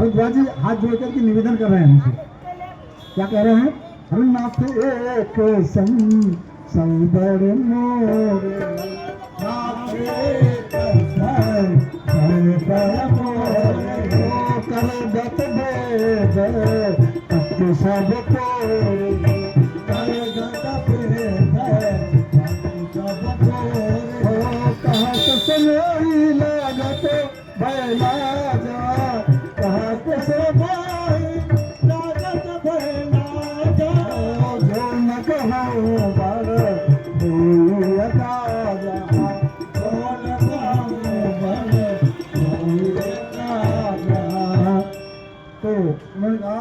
भरद्वाज जी हाथ जोड़ करके निवेदन कर रहे हैं हमसे। क्या कह रहे हैं? हरिनाथ एक संग संग बड़ मोरे, नाथ एक संग संग बड़ मोरे, कर गत भेद तत्व सब तोरे, कर गत भेद सब तोरे, कहत सुनोई लागत भैला जा, कहत सुनोई लागत भैला जा, जो न कहो बर भूल राजा, जो न कहो बर भूल राजा। तो उन्होंने कहा,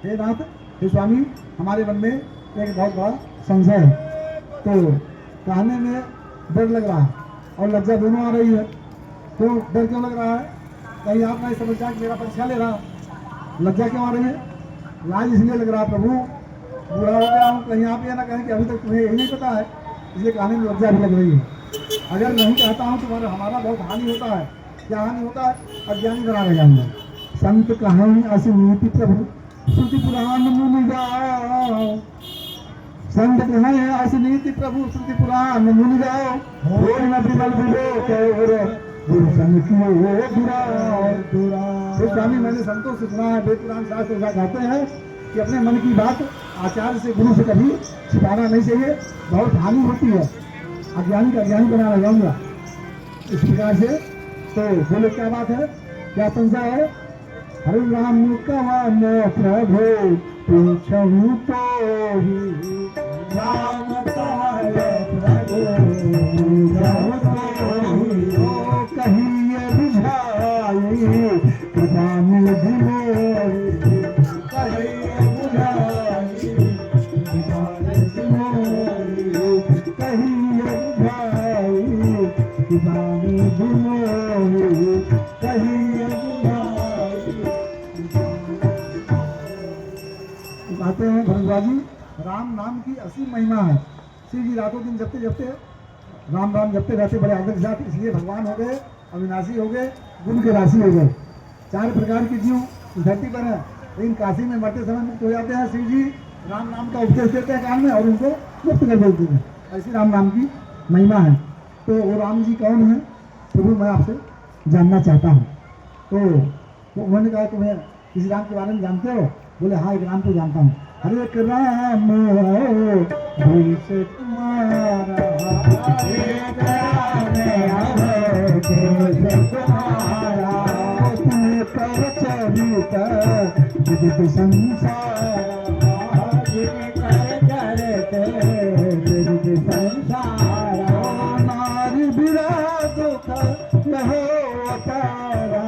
हे नाथ, हे स्वामी, हमारे मन में एक बहुत बड़ा संशय है। तो कहने में डर लग रहा है और लज्जा दोनों आ रही है। तो डर क्यों लग रहा है? कहीं आप नहीं समझ जाए कि मेरा परीक्षा ले रहा। लज्जा क्यों आ रही है? लाज इसलिए लग रहा है, प्रभु बूढ़ा हो गया हूँ, कहीं आप ये ना कहें कि अभी तक तुम्हें यही नहीं पता है, इसलिए कहने में लज्जा भी लग रही है। अगर नहीं कहता हूँ तो हमारा बहुत हानि होता है। क्या हानि होता है? अज्ञानी बना रह जाऊंगा। संत कहानी असिनीति प्रभु श्रुति पुराण मुनि गाओ, संत कहानी असिनीति प्रभु श्रुति पुराण मुनि गाओ, होय न विमल विवेक और गुरु संग कियो दुराओ। स्वामी, मैंने संतों से सुना है, वेद पुराण शास्त्र ऐसा कहते हैं कि अपने मन की बात आचार्य से, गुरु से कभी छिपाना नहीं चाहिए, बहुत हानि होती है। अज्ञानी का अज्ञानी बना रह जाऊंगा इस प्रकार से। तो बोले क्या बात है, क्या संशय है? हरि राम कवन प्रभु पूछहु तो ही, राम कवन प्रभु पूछहु तो ही, कहिए बुझाई कृपा मिल दिलोई, कहिए बुझाई कृपा मिल दिलोई, कहिए बुझाई कृपा मिल दिलोई, कहिए कहते हैं भरद्वाज जी, राम नाम की असीम महिमा है। श्री जी रातों दिन जपते जपते राम राम जपते रहते बड़े आदर के साथ, इसलिए भगवान हो गए, अविनाशी हो गए, गुण के राशि हो गए। 4 प्रकार के जीव इस धरती पर है, लेकिन काशी में मरते समय मुक्त हो जाते हैं। श्री जी राम नाम का उपदेश देते हैं कान में और उनको मुक्त कर देते हैं। ऐसी राम नाम की महिमा है। तो वो राम जी कौन है? प्रभु मैं आपसे जानना चाहता हूँ। तो उन्होंने कहा तुम्हें किसी राम के बारे में जानते हो? बोले हाँ, एक राम को जानता हूँ। हरे एक राम भूल से तुम्हारा, एक राम भूल से तुम्हारा, तुम्हें कर चरित विदित संसार, कर चरित विदित संसार, नारी बिरा दुख लहो अपारा,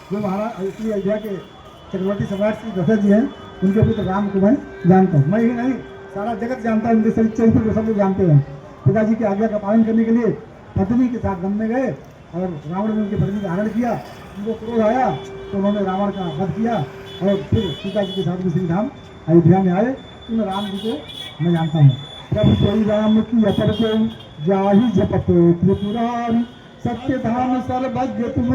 जो महाराज इसलिए अयोध्या के चक्रवर्ती सम्राट श्री दशरथ जी हैं, उनके पुत्र राम को मैं जानता हूँ। मैं ही नहीं, सारा जगत जानता है, उनके सभी चरित्र को सब लोग जानते हैं। पिताजी की आज्ञा का पालन करने के लिए पत्नी के साथ वन में गए और रावण ने उनकी पत्नी का हरण किया। उनको क्रोध आया तो उन्होंने रावण का वध किया और फिर सीता जी के साथ में श्री राम अयोध्या में आए। उन राम जी को मैं जानता हूँ। जब कोई राम की अपर को जाहि जपतो त्रिपुरारी, सत्य धाम सर्वज्ञ तुम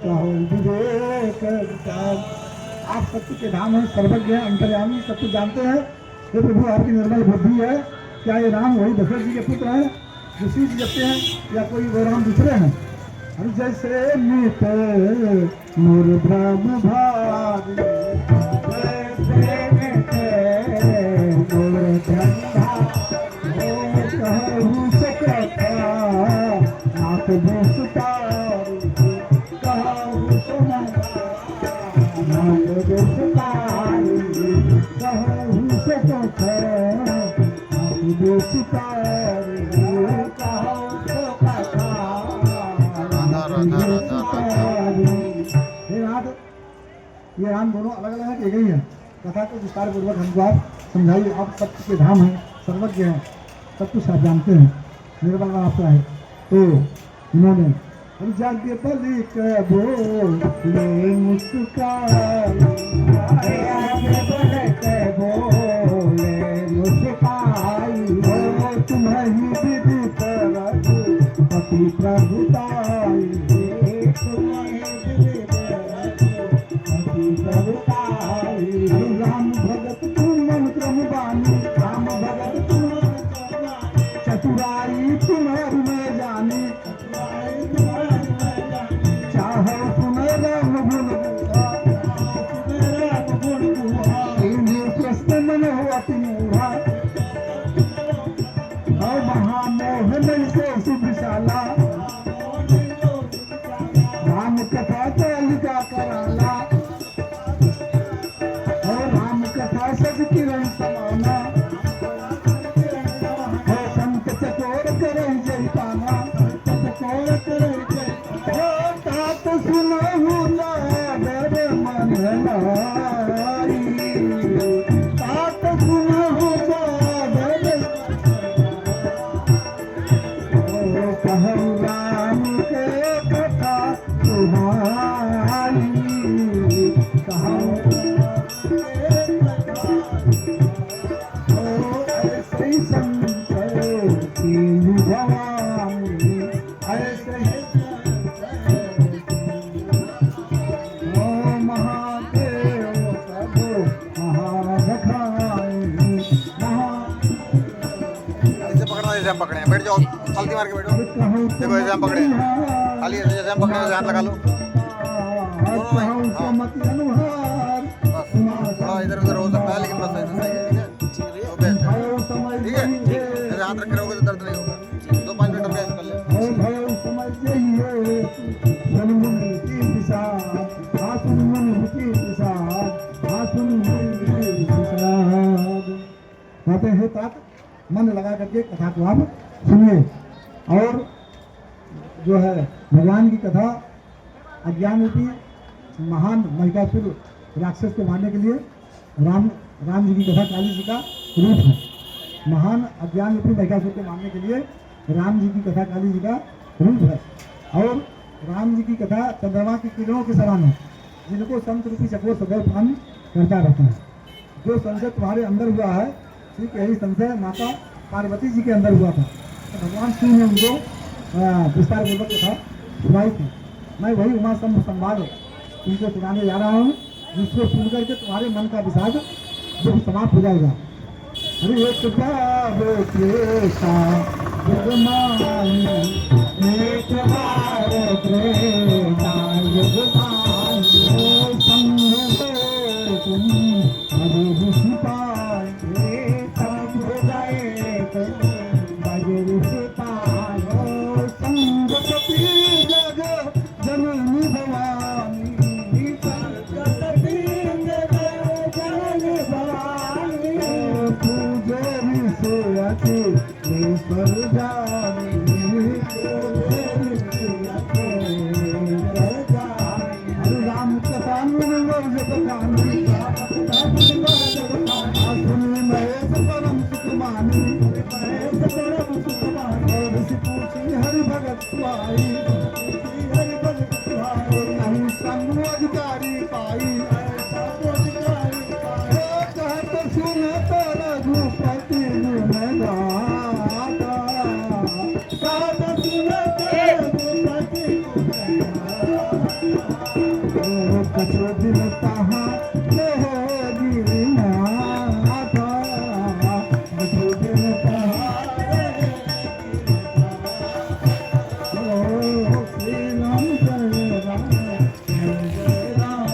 कहो विवेक विचार। आप सत्य के धाम हैं, सर्वज्ञ हैं, अंतर्यामी, सत्य जानते हैं। हे प्रभु, आपकी निर्मल बुद्धि है। क्या ये राम वही दशरथ जी के पुत्र हैं जो सीत जपते हैं, या कोई वो राम दूसरे हैं? हम जैसे मीत मोर ब्रह्म भारी, जैसे मीत मोर ब्रह्म भारी, कहूँ सकता नाथ दुष्टारी, कहूँ सुनता नाथ दुष्टारी, कहूँ सकता ये राम दोनों अलग अलग है कि एक ही है? कथा को विस्तार पूर्वक हमको आप समझाइए। आप सत्य के धाम हैं, सर्वज्ञ हैं, सब कुछ आप जानते हैं। निर्मल रास्ता है। तो इन्होंने जग बलि के बोले मुस्काई, जग बलि के बोले मुस्काई, तुम्हें विधि तरह पति प्रभुताई, तुम्हें विधि तरह पति प्रभुताई। राम भगत तुम मंत्र बानी, राम भगत तुम चतुराई तुम्हारी में जानी, चाहे तुम्हें राम गुण प्रश्न मन हो अति मूढ़ा, और महामोह नहीं से सुविशाला, राम कथा कालिका कराला, और राम कथा सज किरण समाना, और संत चकोर करे जय पाना, चकोर करे जय तात सुनहु लागर मन लाई, तात सुनहु लागर कहु राम के कथा तुम्हारी, कहु ऐसे संकर की भवानी, ऐसे महादेव प्रभु महाधखाई, ऐसे पकड़ना जैसे हम पकड़े हैं, बैठ जाओ, हल्दी मार के बैठो। देखो ऐसे हम पकड़े हैं, खाली ऐसे जैसे हम पकड़े हैं, हाथ लगा लो दोनों में। बस थोड़ा इधर उधर हो सकता है, लेकिन बस ऐसे सही है, ठीक है, ओके, ठीक है, ऐसे हाथ रखे रहोगे तो दर्द नहीं होगा। 2-5 मिनट अभ्यास कर ले। कहते हैं तात मन लगा करके कथा को आप सुनिए। और जो है भगवान की कथा, अज्ञान रूपी महान महिषासुर राक्षस को मारने के लिए राम जी की कथा काली जी का रूप है। महान अज्ञान रूपी महिषासुर को मारने के लिए राम जी की कथा काली जी का रूप है। और राम जी की कथा चंद्रमा की किरणों के समान है, जिनको संत रूपी चकोर सदैव पान करता रहता है। जो संशय तुम्हारे अंदर हुआ है, ठीक यही संशय माता पार्वती जी के अंदर हुआ था। तो भगवान शिव ने उनको विस्तार पूर्वक कथा सुनाई थी। मैं वही उमा संवाद तुमको सुनाने जा रहा हूँ, जिसको सुन करके तुम्हारे मन का विषाद दुख समाप्त हो जाएगा। अरे एक बार त्रेता युगमानी, एक बार त्रेता युगमानी, संग तुम अरे ऋषि पाए, तब हो गए बजे ऋषि पाए, संग कपि जग जननी भवानी, संग कपि जग जननी भवानी, पूजे ऋषि ईश्वर जानी, पूजे ऋषि जानी। राम कथा सुनी महेश परम सुखमानी, ऋषि पूछी हरि भगत पाई, नहीं संग अधिकारी पाई, कहत सुन तर रघुपति गुण गाता, कहत सुन तर रघुपति कछो दिन कहाँ गिरी माता, कछो दिन कहाँ श्री राम जय राम जय राम जय राम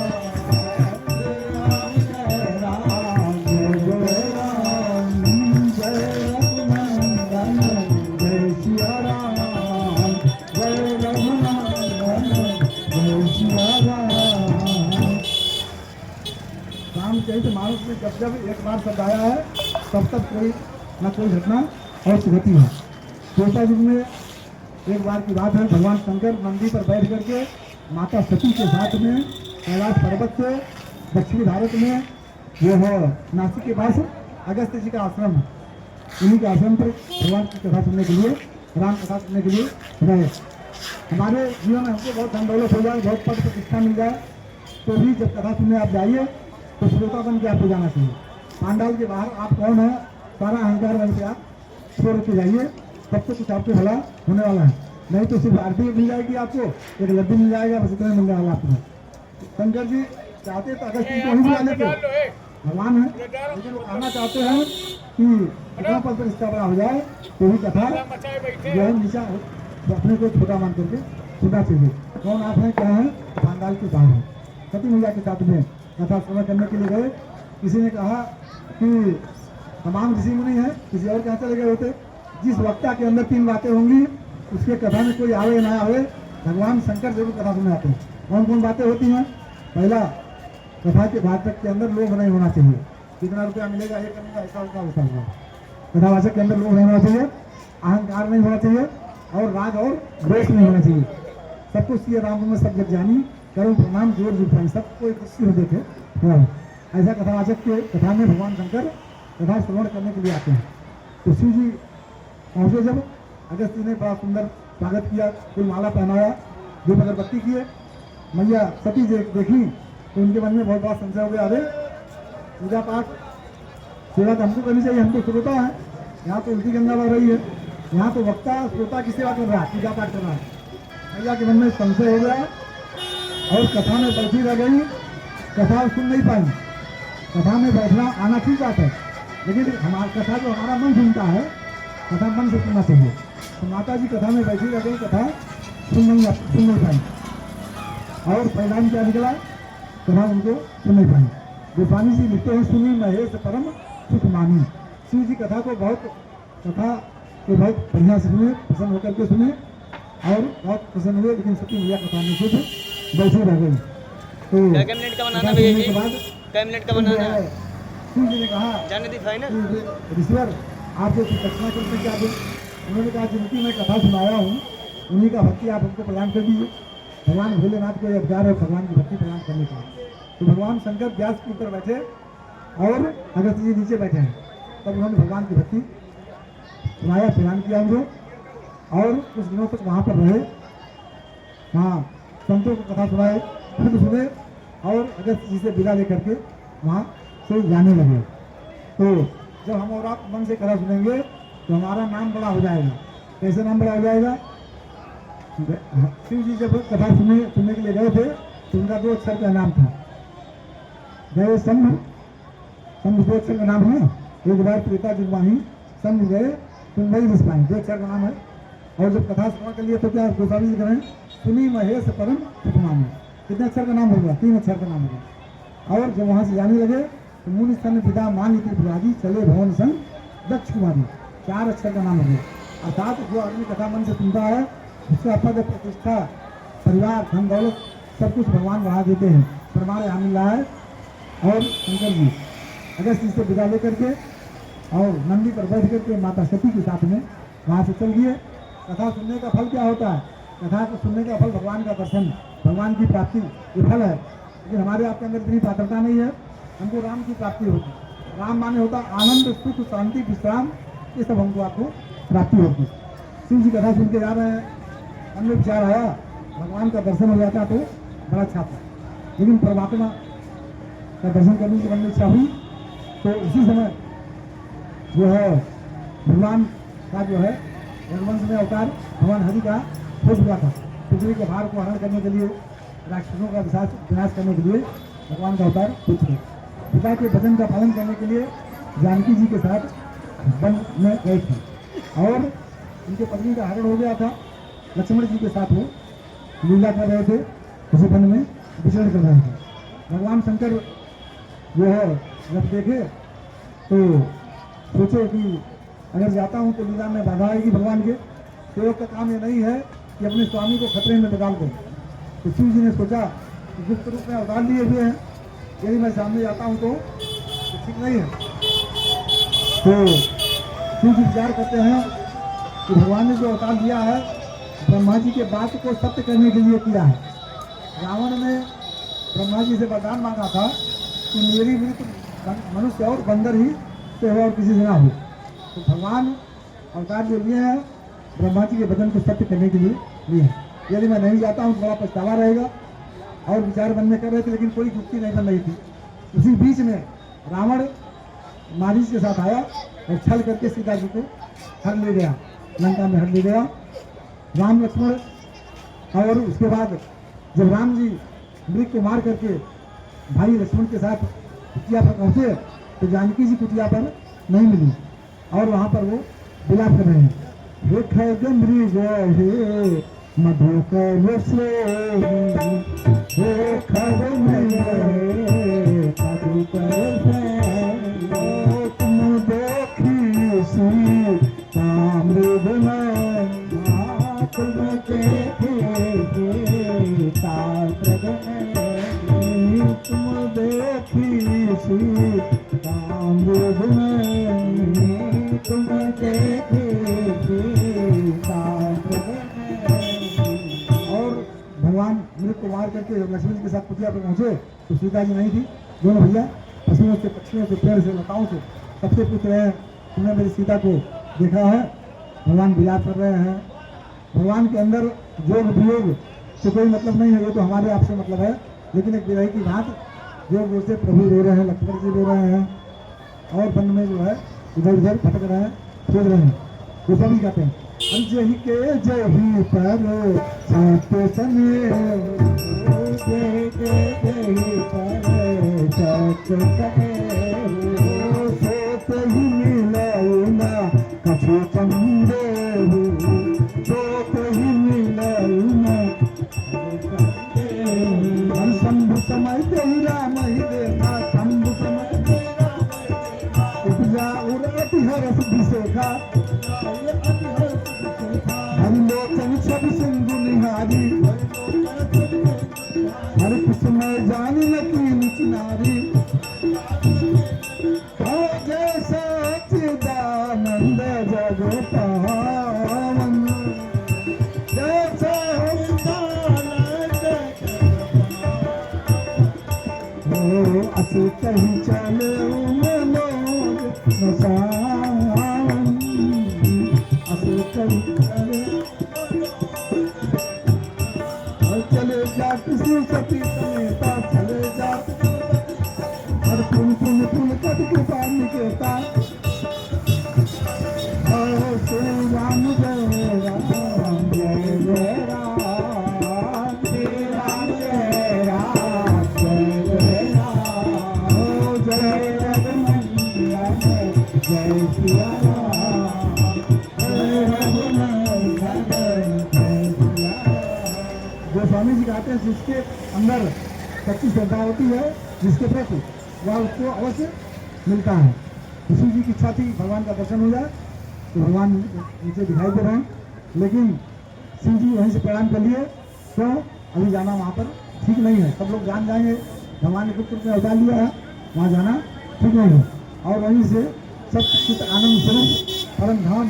जय राम जय रघुनंदन जय सिया राम, जय रघुनंदन जय सिया राम। रामचरित मानस में जब जब एक बार शब्द आया है, तब तब कोई न कोई घटना और घटी है। त्रेता युग में एक बार की बात है, भगवान शंकर नंदी पर बैठ करके माता सती के साथ में कैलाश पर्वत से दक्षिणी भारत में जो है नासिक के पास अगस्त्य जी का आश्रम है, उन्हीं के आश्रम पर भगवान की कथा सुनने के लिए राम कथा करने के लिए रहे। हमारे जीवन में हमको बहुत धन दौलत हो जाए, बहुत पद प्रतिष्ठा मिल जाए, तो भी जब कथा सुनने आप जाइए तो श्रोता बन के आपको जाना चाहिए। पांडाल के बाहर आप कौन है, सारा अहंकार बन के आप छोड़ के जाइए, तब तो कुछ आपको भला होने वाला है। नहीं तो सिर्फ आरती मिल जाएगी आपको, एक लड्डू मिल जाएगा, बस इतना मिल जाएगा आपको। शंकर जी चाहते तो अगस्त को ही बुला लेते, भगवान है, लेकिन वो कहना चाहते हैं कि इतना पद प्रतिष्ठा बड़ा हो जाए तो ही कथा जो है नीचा तो अपने को छोटा मान करके सुनना चाहिए। कौन आप हैं, क्या है, पांडाल के बाहर है। सती मैया के साथ में कथा श्रवण करने के लिए गए। किसी ने कहा कि तमाम ऋषि मुनि हैं, किसी और कहाँ चले गए होते। जिस वक्ता के अंदर 3 बातें होंगी, उसके कथा में कोई आवे ना आवे, भगवान शंकर जरूर कथा सुनाते आते हैं। कौन कौन बातें होती हैं? पहला, कथा के वाचक के अंदर लोभ नहीं होना चाहिए। कितना रुपया मिलेगा, ये करने ऐसा होगा वैसा होगा। कथावाचक के अंदर लोभ नहीं होना चाहिए, अहंकार नहीं होना चाहिए, और राग और द्वेष नहीं होना चाहिए। सब कुछ ये राम में सब जग जानी, करुण प्रणाम जोर जुटाई, सबको एक दृष्टि हो देखे। हाँ, ऐसा कथावाचक के कथा में भगवान शंकर कथा श्रवण करने के लिए आते हैं। तो शिव जी पहुँचे जब, अगस्त जी ने बड़ा सुंदर स्वागत किया, फूल माला पहनाया, दीप अगरबत्ती किए। मैया सती देखी तो उनके मन में बहुत बड़ा संशय हो गया, अरे पूजा पाठ सेवा तो हमको करनी चाहिए, हम तो श्रोता है, यहाँ तो उल्टी गंगा बह रही है, यहाँ तो वक्ता श्रोता की सेवा कर रहा है, पूजा पाठ कर रहा है। मैया के मन में संशय हो गया और कथा में बैठी रह गई, कथा सुन नहीं पाई। कथा में बैठना आना ठीक बात है, लेकिन हमारी कथा जो हमारा मन सुनता है, कथा मन से सुनना चाहिए। तो माता जी कथा में बैठी रह गई, कथा सुन नहीं पाई, और परिणाम क्या निकला, कथा उनको सुन नहीं पाई। गोस्वामी जी लिखते हैं, सुनी महेश परम सुख मानी। शिव जी कथा को कथा को बहुत बढ़िया से सुने, प्रसन्न होकर के सुने, और बहुत प्रसन्न हुए। लेकिन सती मैया कथा में सिर्फ बैठी रह गई। तो क्या मिनट का बनाना भैया जी, के बाद क्या मिनट का बनाना है? शिव जी ने कहा, जाने दी फाइनल। ईश्वर आप जो दक्षिणा करते क्या दे। उन्होंने कहा, जिनकी मैं कथा सुनाया हूँ उन्हीं का भक्ति आप हमको प्रदान कर दीजिए। भगवान भोलेनाथ को यह अधिकार है भगवान की भक्ति प्रदान करने का। तो भगवान शंकर व्यास के ऊपर बैठे और अगस्त जी नीचे बैठे हैं, तब उन्होंने भगवान की भक्ति सुनाया, प्रदान किया उनको, और कुछ दिनों तक वहाँ पर रहे। हाँ, संतों को कथा सुनाए, खुद सुने, और अगस्त जी से विदा लेकर के वहाँ से जाने लगे। तो जब हम और आप मन से कथा सुनेंगे तो हमारा नाम बड़ा हो जाएगा। कैसे नाम बड़ा हो जाएगा? शिव जी जब कथा सुनने के लिए गए थे तो उनका 2 अक्षर का नाम था, गए शंभ 2 अक्षर का नाम है। एक बार त्रेता जुगवाही शंभ गए तुम वही घुस पाए, 2 अक्षर का नाम है। और जब कथा सुनने के लिए तो क्या गोस्वामी जी करें, सुनी महेश परम सुखमानी, कितने अक्षर का नाम होगा? 3 अक्षर का नाम होगा। और जब वहाँ से जाने लगे तो मुनि स्तन पिता मान इति चले भवन संग दक्ष कुमारी, 4 अक्षर का नाम हो गया। अर्थात जो आदमी कथा मन से सुनता है उसका पद प्रतिष्ठा परिवार धन दौलत सब कुछ भगवान बढ़ा देते हैं। परमार यहाँ मिल रहा है। और शंकर जी अगस्त जी से विदा लेकर के और नंदी पर बैठ करके माता सती के साथ में वहाँ से चल दिए। कथा सुनने का फल क्या होता है? कथा को सुनने का फल भगवान का दर्शन, भगवान की प्राप्ति, ये फल है। लेकिन हमारे आपके अंदर इतनी पात्रता नहीं है, हमको राम की प्राप्ति होगी। राम माने होता आनंद सुख शांति विश्राम, ये सब हमको आपको प्राप्ति होगी। शिव जी कथा सुन के जा रहे हैं, मन में विचार आया भगवान का दर्शन हो जाता तो बड़ा अच्छा था, लेकिन परमात्मा का दर्शन करने की मन में इच्छा हुई। तो उसी समय जो है भगवान का जो है रघुवंश में अवतार भगवान हरि का हो चुका था। पृथ्वी के भार को हरण करने के लिए, राक्षसों का विनाश करने के लिए भगवान का अवतार हो चुके। पिता के वचन का पालन करने के लिए जानकी जी के साथ वन में गए थे, और उनके पत्नी का हरण हो गया था। लक्ष्मण जी के साथ वो लीला कर रहे थे, उसी वन में विचरण कर रहे थे। भगवान शंकर जो है जब देखे तो सोचे कि अगर जाता हूँ तो लीला में बाधा आएगी भगवान के। सेवक का काम ये नहीं है कि अपने स्वामी को खतरे में डाल दें। तो शिव जी ने सोचा कि गुप्त रूप में अवतार लिए हुए हैं, यदि मैं सामने जाता हूँ तो ठीक नहीं है। तो शिव जी विचार करते हैं कि भगवान ने जो अवतार लिया है ब्रह्मा जी के बात को सत्य करने के लिए किया है। रावण ने ब्रह्मा जी से वरदान मांगा था कि मेरी मृत्यु मनुष्य और बंदर ही से हो और किसी से ना हो। तो भगवान अवतार जो लिए हैं ब्रह्मा जी के वचन को सत्य करने के लिए लिए। यदि मैं नहीं जाता हूँ तो बड़ा पछतावा रहेगा। और विचार बनने कर रहे थे लेकिन कोई युक्ति नहीं बन रही थी। उसी बीच में रावण मारीच के साथ आया और छल करके सीता जी को हर ले गया, लंका में हर ले गया। राम लक्ष्मण और उसके बाद जब राम जी मृग को मार करके भाई लक्ष्मण के साथ कुटिया पर पहुंचे तो जानकी जी कुटिया पर नहीं मिली और वहां पर वो विलाप कर रहे हैं। हे खग मृग हे मधुकर श्रेणी, हे खग मृग हे मधुकर श्रेणी, तुम देखी सीता मृग नैना, तुम देखी सीता मृग नैनी, तुम देखी सीता मृग नैनी, तुम देखी सीता मृग नैनी। और भगवान मृग को मार करके लक्ष्मण जी के साथ कुटिया पर पहुंचे तो सीता जी नहीं थी। दोनों भैया पशुओं से, पक्षियों से, पेड़ से, लताओं से सबसे पूछ रहे हैं तुमने मेरी सीता को देखा है? भगवान विलाप कर रहे हैं। भगवान के अंदर जोग वियोग से कोई मतलब नहीं है, वो तो हमारे आपसे मतलब है। लेकिन एक विरही की बात, जोग से प्रभु रो रहे हैं, लक्ष्मण जी रो रहे हैं और वन में जो है इधर उधर भटक रहे हैं, खेल रहे हैं। वो सभी कहते हैं अंजहि के जही पर साते सने, जय जय जही पर साते सने, सोत ही मिलाऊना कछु चंदे, सोत ही मिलाऊना शंभु समय तेरा मही देखा, शंभु समय तेरा उपजा उड़ती हरस दिशेखा, हरिलोचन छवि सिंधु निहारी, हर कुसुमय जान लकीन चिनारी, जय सच्चिदानंद जग पावन, जय सच्चिदानंद हो असि कहीं चले मनोज नसावन, असि कहीं चले और चले जा किसी सती समेता, चले जा और पुन पुन पुन कद कृपा निकेता, और श्री राम जय राम जय जय राम, श्री राम जय राम जय जय राम, ओ जय रघुनंदन जय सिया राम, जय रघुनंदन जय सिया राम। जो स्वामी जी कहते हैं जिसके अंदर सच्ची श्रद्धा होती है जिसके प्रति, वह उसको अवश्य मिलता है। किसी जी की इच्छा थी भगवान का दर्शन हो जाए तो भगवान नीचे दिखाई दे रहे हैं, लेकिन शिव जी वहीं से प्रणाम कर लिए तो अभी जाना वहाँ पर ठीक नहीं है। सब लोग जान जाएंगे भगवान ने पुत्र ने अवतार लिया है, वहाँ जाना ठीक नहीं है। और वहीं से सब चित्त आनंद स्वरूप परम धाम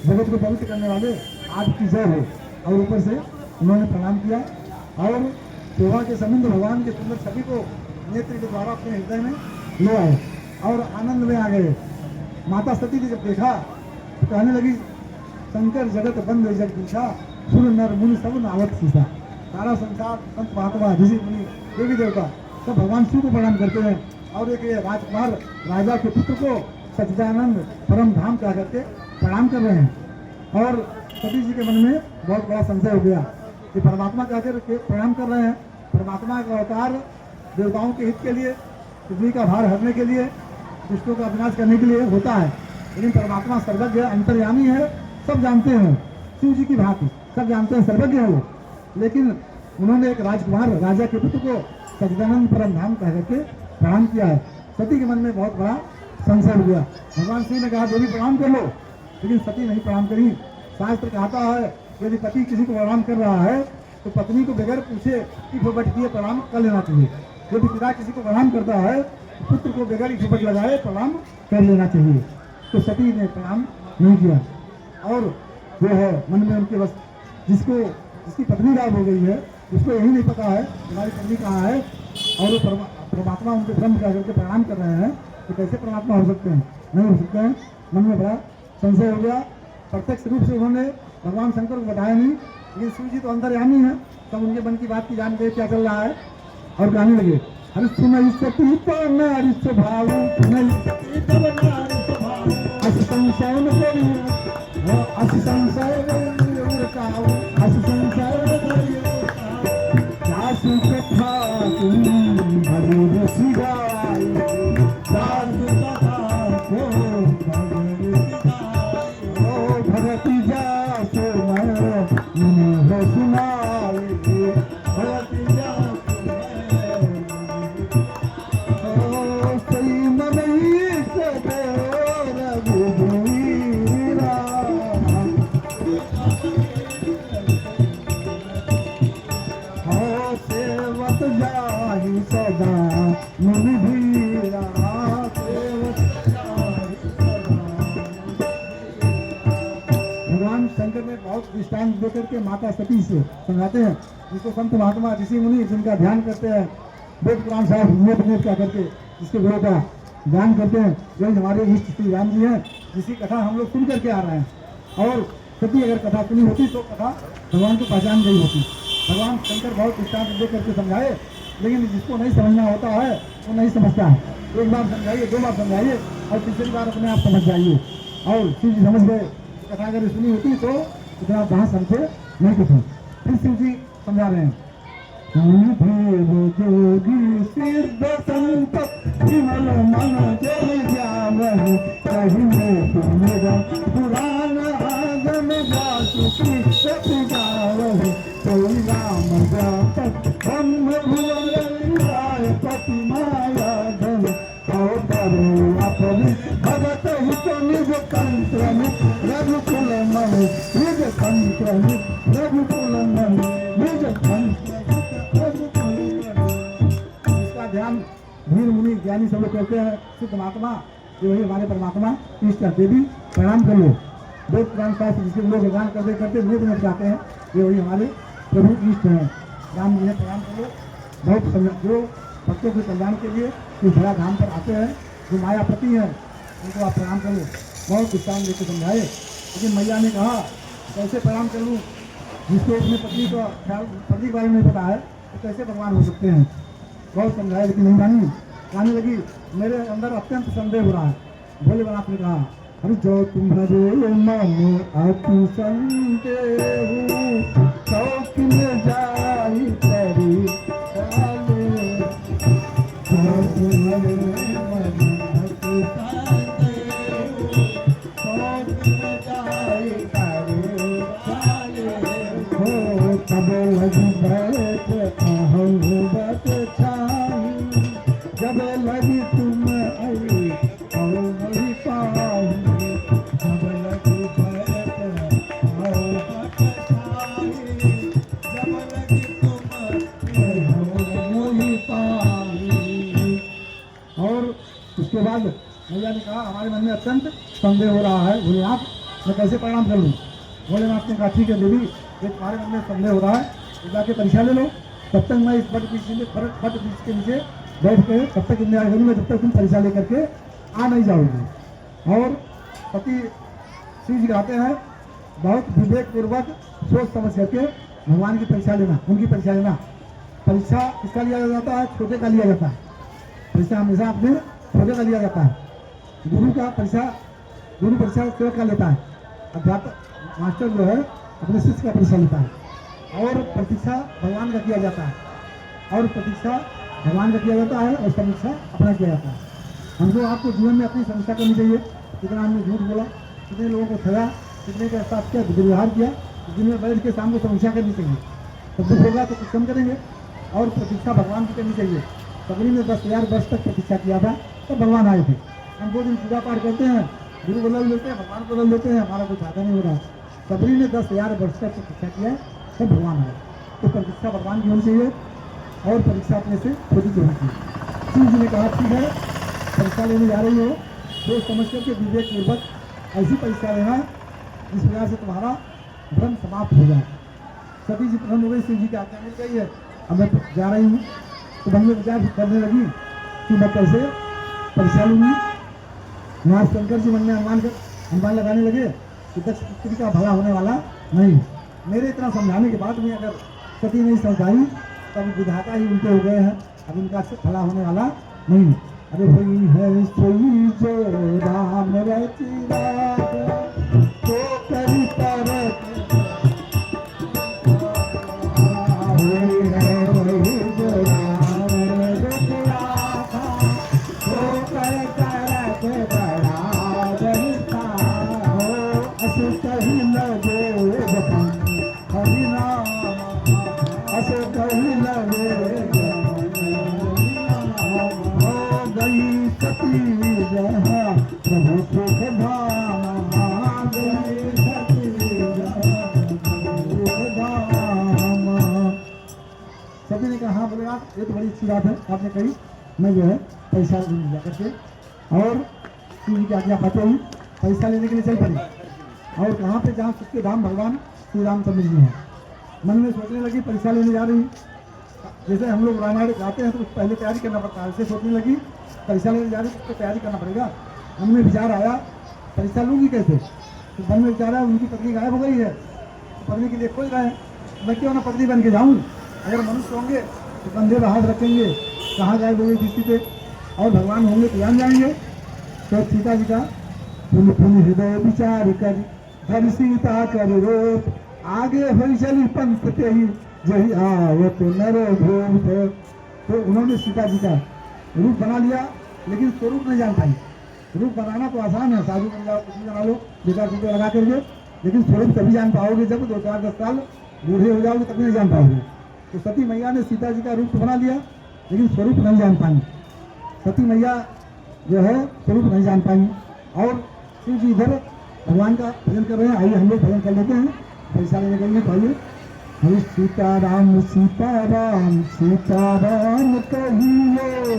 जगत को पवित्र करने वाले आपकी जय हो। और ऊपर से उन्होंने प्रणाम किया और सेवा के संबंध भगवान के सुंदर छवि को नेत्र के द्वारा अपने हृदय में ले आए और आनंद में आ गए। माता सती ने जब देखा तो कहने लगी शंकर जगत बंद जग दिशा, सुर नर मुनि सब नावत सीसा। सारा संसार संत महात्मा ऋषि मुनि देवी देवता सब भगवान शिव को प्रणाम करते हैं और एक राजकुमार राजा के पुत्र को सच्चिदानंद परम धाम कह करके प्रणाम कर रहे हैं। और सती जी के मन में बहुत बड़ा संशय हो गया कि परमात्मा कहकर के प्रणाम कर रहे हैं। परमात्मा का अवतार देवताओं के हित के लिए, पृथ्वी का भार हरने के लिए, दुष्टों का विनाश करने के लिए होता है। लेकिन परमात्मा सर्वज्ञ अंतर्यामी है, सब जानते हैं, शिव जी की भांति सब जानते हैं, सर्वज्ञ है वो। लेकिन उन्होंने एक राजकुमार राजा के पुत्र को सच्चिदानंद परम धाम कह करके प्रणाम किया है। सती के मन में बहुत बड़ा संशय हो गया। भगवान शिव ने कहा देवी प्रणाम कर लो, लेकिन सती नहीं प्रणाम करी। शास्त्र कहता है यदि पति किसी को प्रणाम कर रहा है तो पत्नी को बगैर पूछे इफबट किए प्रणाम कर लेना चाहिए। यदि पिता किसी को प्रणाम करता है तो पुत्र को बगैर इफबट लगाए प्रणाम कर लेना चाहिए। तो सती ने प्रणाम नहीं किया और जो है मन में उनके बस जिसकी पत्नी गायब हो गई है उसको यही नहीं पता है हमारी पत्नी कहाँ है और वो परमात्मा उनको ब्रह्म कह करके प्रणाम कर रहे हैं, तो कैसे परमात्मा हो सकते हैं? नहीं हो सकते हैं। मन में बड़ा संशय हो गया। प्रत्यक्ष रूप से उन्होंने भगवान शंकर को बताया नहीं, लेकिन शिव जी तो अंतर्यामी है, सब उनके मन की बात की जान गए क्या चल रहा है और गाने लगे। हरिश्च नहीं सती तो न हरिश्च भाव नहीं सती तब न हरिश्च भाव अस संशय न करी अस संशय काऊ अस संशय क्या सुख था तुम भगव सिगाई साधु कथा को भगवती जा सो मैं सुनाई भगवती जा सदा मुनि भीरा भगवान शंकर ने बहुत दृष्टांत देकर के माता सती से समझाते हैं, जिसको संत महात्मा ऋषि मुनि जिनका ध्यान करते हैं, वेद पुराण साहब नेत क्या करके जिसके गुरु का ध्यान करते हैं, वही हमारे इष्ट श्री राम जी हैं, जिसकी कथा हम लोग सुन करके आ रहे हैं। और सती अगर कथा सुनी होती तो कथा भगवान को पहचान गई होती। भगवान शंकर बहुत दृष्टांत दे करके समझाए, लेकिन जिसको नहीं समझना होता है वो नहीं समझता है। एक बार समझाइए, दो बार समझाइए और तीसरी बार अपने आप समझ जाइए। और शिव जी समझ गए, कथा अगर सुनी होती तो इतना जहाँ समझे नहीं कुछ। फिर शिव जी समझा रहे हैं, जोगी सिद्ध संत विमल मन जय जावहि कहिने मेरा पुराण आगम जासु की सति गावहि कोई राम जापत ब्रह्म भुवन पति माया धन करो अपने भगत हित निज तंत्र रघुकुल मणि निज तंत्र रघुकुल मणि निज तंत्र। इसका ध्यान वीर मुनि ज्ञानी सब लोग करते हैं। सिद्ध महात्मा जो है हमारे परमात्मा इष्ट करते भी प्रणाम कर लो। वेद पुराण शास्त्र जिसके लोग भगवान करते करते वेद में जाते हैं, ये वही हमारे प्रभु इष्ट हैं। राम जी ने प्रणाम कर लो। बहुत जो भक्तों के कल्याण के लिए जो बड़ा धाम पर आते हैं, जो मायापति हैं, उनको आप प्रणाम कर लो। बहुत दृष्टांत लेकर समझाए, लेकिन मैया ने कहा कैसे प्रणाम कर लूँ, जिसको अपने पत्नी का ख्याल पति के बारे में पता है तो कैसे भगवान हो सकते हैं। बहुत समझाया लेकिन नहीं मानी, कहने लगी मेरे अंदर अत्यंत संदेह हो रहा है। भोलेनाथ ने कहा अरे जो तुम्हारे मन अति संदेह शौक में जाई तेरी तुम्हारे मन अति तब लगी बैठ अहम बत छाई जब लगी तुम आई और नहीं पाई जब लगी बैठ अहम बत छाई जब लगी तुम आई और नहीं पाई। और उसके बाद मैया ने कहा हमारे मन में अत्यंत संदेह हो रहा है, भोलेनाथ मैं कैसे प्रणाम कर लूँ। भोलेनाथ ने कहा ठीक है देवी, ये तुम्हारे मन में संदेह हो रहा है, तो जाके परीक्षा ले लो। तब तक मैं इस बट वृक्ष के नीचे बैठ के तब तक इंतजार करूँगा जब तक तुम परीक्षा लेकर के आ नहीं जाओगे। और पति शिव जी कहते हैं बहुत विवेकपूर्वक सोच समझ करके भगवान की परीक्षा लेना, उनकी परीक्षा लेना। परीक्षा किसका लिया जाता है? छोटे का लिया जाता है। परीक्षा हमेशा अपने छोटे का लिया जाता है। गुरु परीक्षा सेवक का लेता है। अध्यापक मास्टर जो है अपने शिष्य का परीक्षा लेता है। और प्रतीक्षा भगवान का किया जाता है, और प्रतीक्षा भगवान का किया जाता है और समीक्षा अपना किया जाता है। हमको आपको जीवन में अपनी समीक्षा करनी चाहिए। कितना हमने झूठ बोला, कितने लोगों को ठगा, कितने के साथ क्या दुर्व्यवहार किया, दिन में बैठ के शाम को समीक्षा करनी चाहिए। तब दुख होगा तो कुछ कम करेंगे। और प्रतीक्षा भगवान की करनी चाहिए। सबरी ने 10,000 वर्ष तक प्रतीक्षा किया था, तब भगवान आए थे। हम 2 दिन पूजा पाठ करते हैं, गुरु बदल लेते हैं, भगवान बदल लेते हैं, हमारा कुछ फायदा नहीं हो रहा। सबरी ने 10,000 वर्ष तक प्रतीक्षा किया, तब भगवान आए। तो प्रतीक्षा भगवान की होनी चाहिए और परीक्षा अपने से छोटी होनी चाहिए। शिव जी ने कहा ठीक है, परीक्षा लेने जा रही हो तो समझ करके विवेक पूर्वक ऐसी परीक्षा लेना जिस प्रकार से तुम्हारा भ्रम समाप्त हो जाए। सती जी प्रसन्न हो गई, शिव जी की आज्ञा मिल गई है, अब मैं जा रही हूँ। तो मन में विचार करने लगी कि मैं कैसे परीक्षा लूँगी। यहाँ शंकर जी मन में अनुमान लगाने लगे कि दक्ष पुत्री का भला होने वाला नहीं, मेरे इतना समझाने के बाद भी अगर सती नहीं समझाई तब विधाता ही उनके हो गए हैं, अब इनका भला होने वाला नहीं। अरे हुई है सोई जो राम रचिया तो करी तरत हुई है वही जो राम रचिया तो कर करत बड़ा बनता हो अस कही लगे हरि नाम अस कही लगे गई सती जहाँ प्रभु सुख धाम गई सती जहाँ प्रभु सुख धाम। सभी ने कहा हाँ बोले आप ये तो बड़ी अच्छी बात है आपने कही, मैं जो है पैसा लिया करके और किसी की आज्ञा पाते ही पैसा लेने के लिए चल पड़ी और कहाँ पे जहाँ सुख के धाम भगवान श्री रामचंद्र जी हैं। मन में सोचने लगी पैसा लेने जा रही, जैसे हम लोग रामायण गाते हैं तो पहले तैयारी करना पड़ता है, ऐसे सोचने लगी पैसा लेने जा रही तो तैयारी करना पड़ेगा। मन में विचार आया पैसा लूँगी कैसे, तो मन में विचार आया उनकी पत्नी गायब हो गई है, तो पत्नी के लिए खोज रहे हैं, मैं क्यों ना पत्नी बन के जाऊँ। अगर मनुष्य होंगे तो कंधे पर हाथ रखेंगे कहाँ गायब हो गई किसी पे, और भगवान होंगे तो जान जाएंगे। तो सीता जी का पुन पुन हृदय विचार कर धर सीता कर रूप आगे हो चली पंथ पे ही जही आवत नर भूप। तो उन्होंने सीता जी का रूप बना लिया लेकिन स्वरूप नहीं जान पाई। रूप बनाना तो आसान है, साधु बन जाओ कुछ भी बना लो बेकार चीजें लगा करके, लेकिन स्वरूप तभी जान पाओगे जब 2-4-10 साल बूढ़े हो जाओगे तभी नहीं जान पाओगे। तो सती मैया ने सीता जी का रूप बना लिया लेकिन स्वरूप नहीं जान पाई। सती मैया जो है स्वरूप नहीं जान पाई और शिव जी इधर भगवान का भजन कर रहे हैं। आइए हम लोग भजन कर लेते हैं, पैसा लेने के लिए। तो आइए हरि सीताराम सीताराम सीताराम कहिए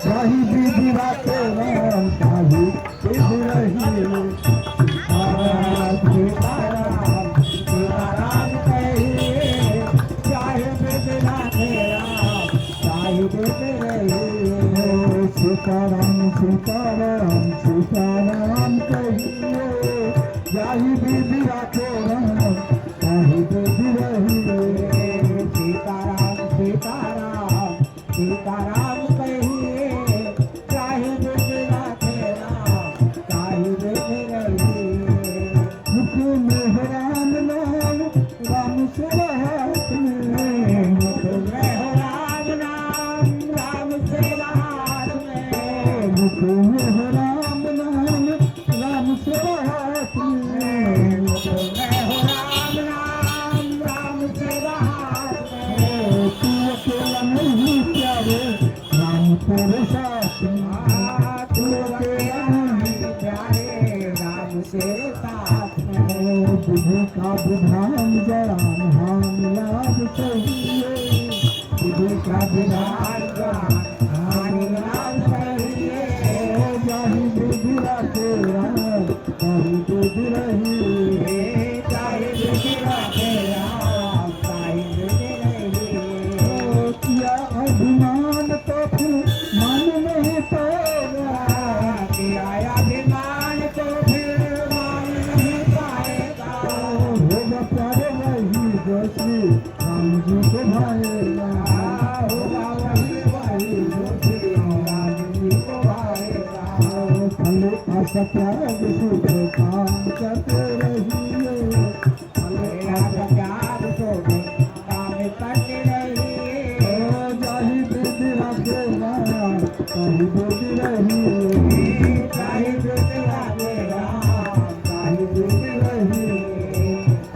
जाहि विधि राखे राम ताहि विधि रहिए। सीताराम सीताराम कहिए जाहि विधि राखे राम ताहि विधि रहिए। सीताराम सीताराम सीताराम कहिए जाहि विधि राखे राम ताहि विधि रहिए। सीताराम सीताराम सीताराम कहिए जाहि विधि राखे राम ताहि विधि रहिए। मुख में राम नाम राम से हाथ में, मुख में राम नाम राम से हाथ में, मुख में राम नाम राम से हाथ में, मुख में राम नाम राम से हाथ में। तू अकेला नहीं प्यारे राम तेरे साथ में, तू अकेला नहीं प्यारे राम तेरे साथ में। बुद्धि का विधान जरान हान लाभ चाहिए, बुद्धि का विधान जरान हान लाभ चाहिए। जाहि विधि राखे राम ताहि विधि रहिए, जाहि विधि राखे राम ताहि विधि रहिए। किया अभिमान तो फिर मन नहीं पाएगा, किया अभिमान तो फिर मान नहीं पाएगा। होगा प्यारे वही जो श्री राम जी को भाएगा, होगा वही जो श्री राम जी को भाएगा। फल आशा त्याग शुभ काम करते रहिए, फल आशा त्याग शुभ काम करते रहिए। जाहि विधि राखे राम ताहि विधि रहिए, जाहि विधि राखे राम ताहि विधि रहिए।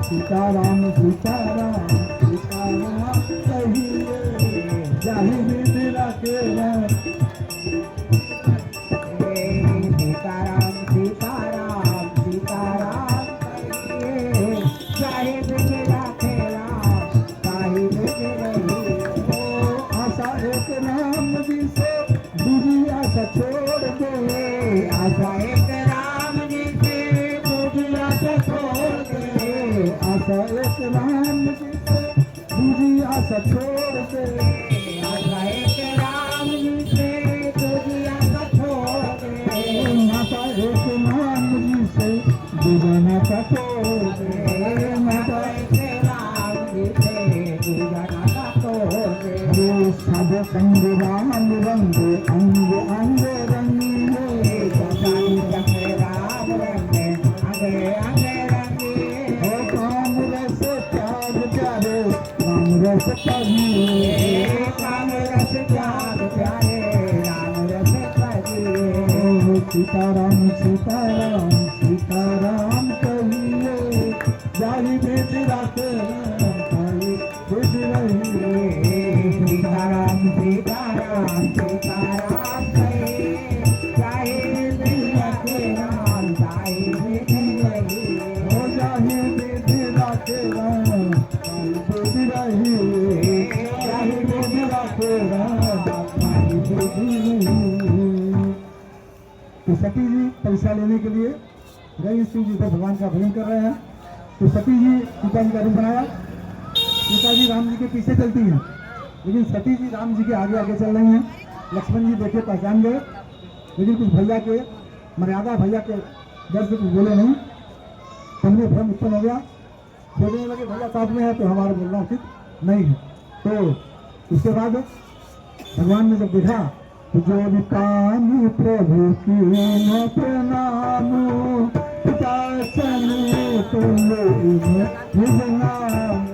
सीताराम सीताराम सीताराम कहिए जाहि विधि राखे राम। सीताराम सीताराम सीताराम कहिए जाहि विधि राखे राम ताहि विधि रहिए। आशा एक राम जी से दूजी आशा छोड़ दे, आशा एक राम जी से दूजी आशा छोड़ दे, आशा एक राम जी से दूजी आशा छोड़ दे, आशा एक राम जी से दूजी आशा छोड़ दे। माता एक राम जी से दूजा नाता छोड़ दे, माता संग राम रंग अंग अंग रंगे जानी संग राम रंग अंग अंग रंगे हो काम रस त्याग प्यारे राम रस कहिए काम रस त्याग प्यारे राम रस कहिए सीताराम सीताराम सीताराम कहिए जाहि भेद राखे भेद रहिए सीताराम सीताराम सीताराम कहिए जाहि भेद राखे राम जाहि भेद रहिए हो जाहि भेद राखे राम जाहि भेद रहिए जाहि भेद राखे राम जाहि भेद रहिए। तो सती जी परीक्षा लेने के लिए गई शिव जी से भगवान का भजन कर रहे हैं। तो सती जी सीता जी का रूप बनाया, सीता जी राम जी के पीछे चलती हैं, लेकिन सती जी राम जी के आगे आगे चल रही हैं। लक्ष्मण जी देखे पहचान गए, लेकिन कुछ भैया के मर्यादा भैया के डर से कुछ बोले नहीं। हमने भ्रम उत्पन्न हो गया, सोचने लगे भैया साथ में है तो हमारा बोलना उचित नहीं है। तो उसके बाद भगवान ने जब देखा तो जो विकानी प्रभु की न प्रणाम पिता चले तुम निज नाम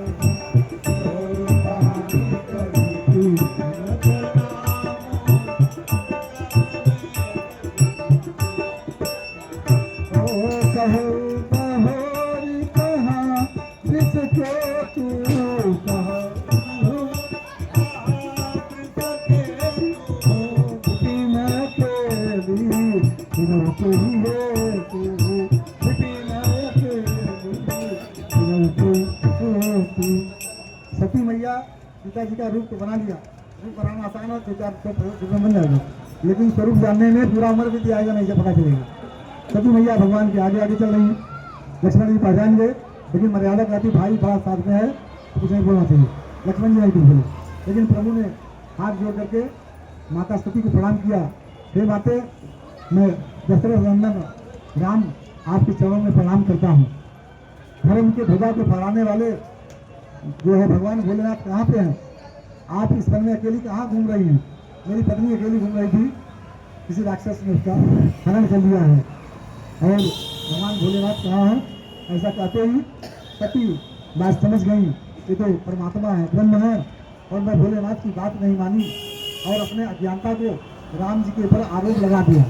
कहो बहोरी कहाँ जिसको तू कहा सती मैया सीता जी का रूप तो बना लिया, रूप बनाना आसान है, 2-4 बन जाएगा, लेकिन स्वरूप जानने में पूरा उम्र भी आएगा नहीं, जब पता चलेगा। सती मैया भगवान के आगे आगे चल रही है, लक्ष्मण जी पहचान गए, लेकिन मर्यादा कहती भाई बड़ा साथ में है तो कुछ नहीं बोलना चाहिए। लक्ष्मण जी नहीं कुछ बोले, लेकिन प्रभु ने हाथ जोड़ करके माता सती को प्रणाम किया। हे माते, मैं दशरथ नंदन राम आपके चरणों में प्रणाम करता हूँ। धर्म के ध्वजा को फहराने वाले जो है भगवान भोलेनाथ कहाँ पे हैं? आप इस वन में अकेली कहाँ घूम रही हैं? मेरी पत्नी अकेली घूम रही थी, किसी राक्षस ने उसका हरण कर लिया है और भगवान भोलेनाथ कहाँ हैं? ऐसा कहते ही सती बात समझ गई ये तो परमात्मा है, ब्रह्म है, और मैं भोलेनाथ की बात नहीं मानी और अपने अज्ञानता को राम जी के ऊपर आरोप लगा दिया।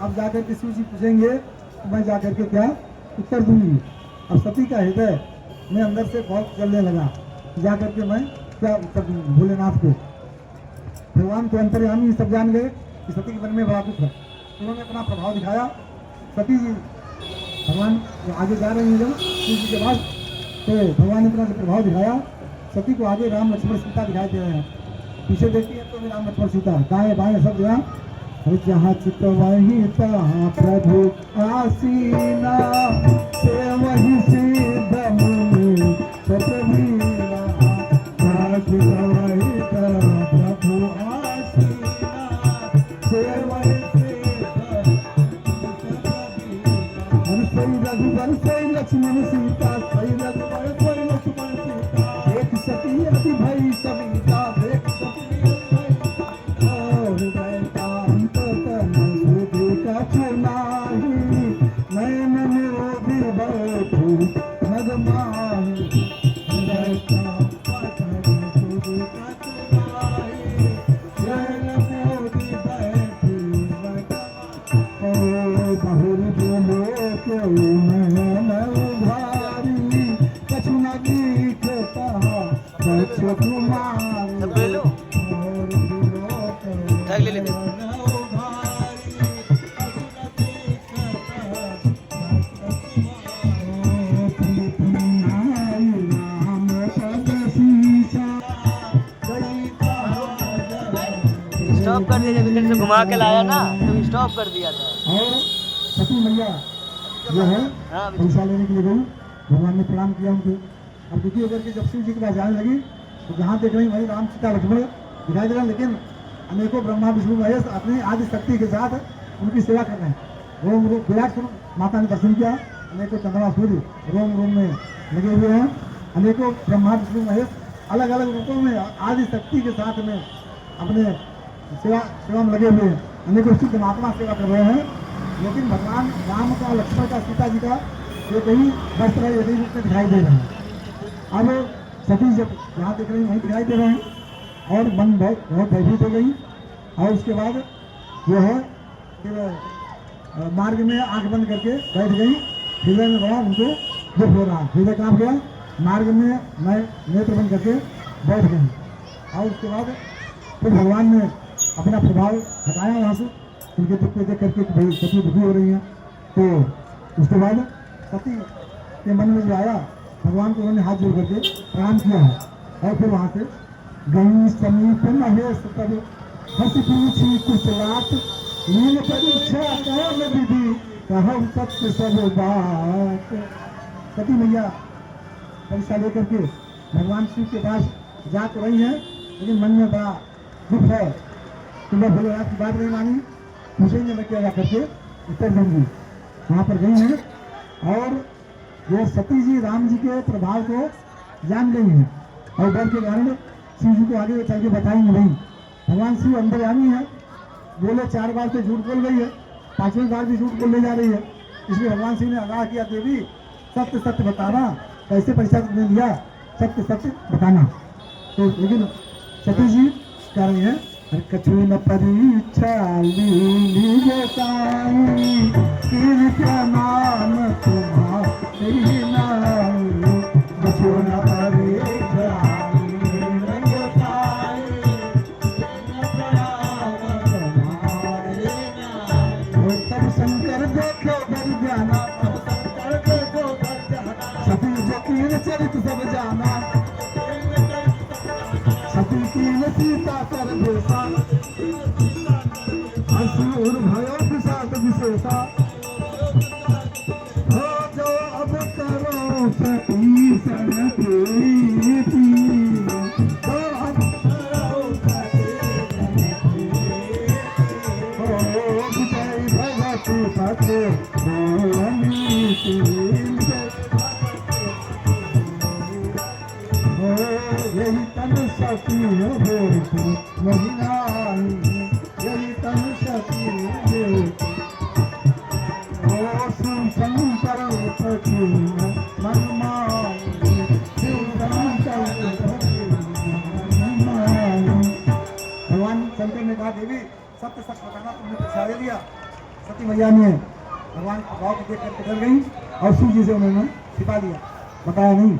अब जाकर के शिव जी पूछेंगे तो मैं जाकर के क्या उत्तर दूंगी। अब सती का हृदय में अंदर से बहुत चलने लगा, जाकर के मैं क्या उत्तर दूंगी भोलेनाथ को। भगवान तो अंतर्यामी सब जान गए कि सती के मन में बड़ा कुछ है, उन्होंने अपना प्रभाव दिखाया। सती जी भगवान आगे जा रही हैं जब शिव जी के पास, तो भगवान ने अपना प्रभाव दिखाया। सती को आगे राम लक्ष्मण सीता दिखाई दे रहे हैं, पीछे देखती है तो राम लक्ष्मण सीता, दाएं बाएं सब जगह जहाँ चित वही तहाँ प्रभु आसीना, से वही सिद्ध मुनि सतवीरा, जहाँ चित वही तहाँ प्रभु आसीना, से वही सिद्ध सही रघुवर सही लक्ष्मण सीता, सही रघुवर सही लक्ष्मण सीता, एक सती अति भई सविता, देख सती ले लेते स्टॉप कर दिया, जब इधर से घुमा के लाया ना तो स्टॉप कर दिया था। और सती मैया जो है हाँ परीक्षा लेने के लिए गई, भगवान ने प्रणाम किया उनको। अब देखिए करके जब शिव जी के पास जाने लगी तो जहाँ देख रही वही राम सीता लक्ष्मण दिखाई दे रहा, लेकिन अनेकों ब्रह्मा विष्णु महेश अपनी आदि शक्ति के साथ उनकी सेवा कर रहे हैं। रोम रोम विराट स्वरूप माता ने दर्शन किया, अनेकों चंद्रमा सूर्य रोम रोम में लगे हुए हैं, अनेकों ब्रह्मा विष्णु महेश अलग अलग रूपों में आदि शक्ति के साथ में अपने सेवा में लगे हुए हैं, अनेकों सिद्ध महात्मा सेवा कर रहे हैं, लेकिन भगवान राम का, लक्ष्मण का, सीता जी का एक ही वस्त्र एक ही रूप में दिखाई दे रहे हैं। अब सती जब यहाँ देख रही हैं वहीं दिखाई दे रहे हैं और मन बहुत बहुत भयभीत हो गई। और उसके बाद जो है फिर मार्ग में आंख बंद करके बैठ गई। हृदय में बड़ा उनको दुख हो रहा, हृदय कांप गया, मार्ग में मैं नेत्र बंद करके बैठ गई। और उसके बाद फिर भगवान ने अपना प्रभाव हटाया वहाँ से, उनके दुख को देख करके कि भाई सती दुखी हो रही हैं। तो उसके बाद सती के मन में जो आया, भगवान को उन्होंने हाथ जोड़ करके प्रणाम किया है। और फिर वहाँ से गई समीप महेश तब हंस पूछी कुछ बात, नील परीक्षा कौन विधि कहम सत्य सब बात। सती मैया परीक्षा लेकर के भगवान शिव के पास जा तो रही है, लेकिन मन में बड़ा दुख है कि मैं भोलेनाथ की बात नहीं मानी, पूछेंगे मैं क्या जा करके उत्तर दूंगी। वहाँ पर गई हैं और ये सती जी राम जी के प्रभाव को जान गई हैं और डर के कारण शिव जी को आगे चल के बताएंगे नहीं। भगवान शिव अंतर्यामी है, बोले 4 बार से झूठ बोल गई है, 5वीं बार भी झूठ बोलने जा रही है। इसलिए भगवान शिव ने आगाह किया, देवी सत्य सत्य बताना, कैसे परीक्षा तुमने लिया, सत्य सत्य बताना। तो लेकिन सती जी कह रही है, कछु न परीक्षा ली बताई, क्या नाम तुम्हारी नाम, कछु न परीक्षा चरित सब जाना, सती तीन सीता कर बेसा, असुर भयो विषाद विशेषा, हो जो अब करो सती सन प्रीति, तो अब करो हो विजय भगवती पते यही तन सती है वही नारी, यही तन सती है शंकर मन मानी, भगवान शंकर ने कहा, देवी सत्य सच बताना, तुमने परीक्षा ले लिया। सती मैया ने भगवान के भाव को देख कर डर गई और शिव जी से उन्होंने छिपा लिया, बताया नहीं।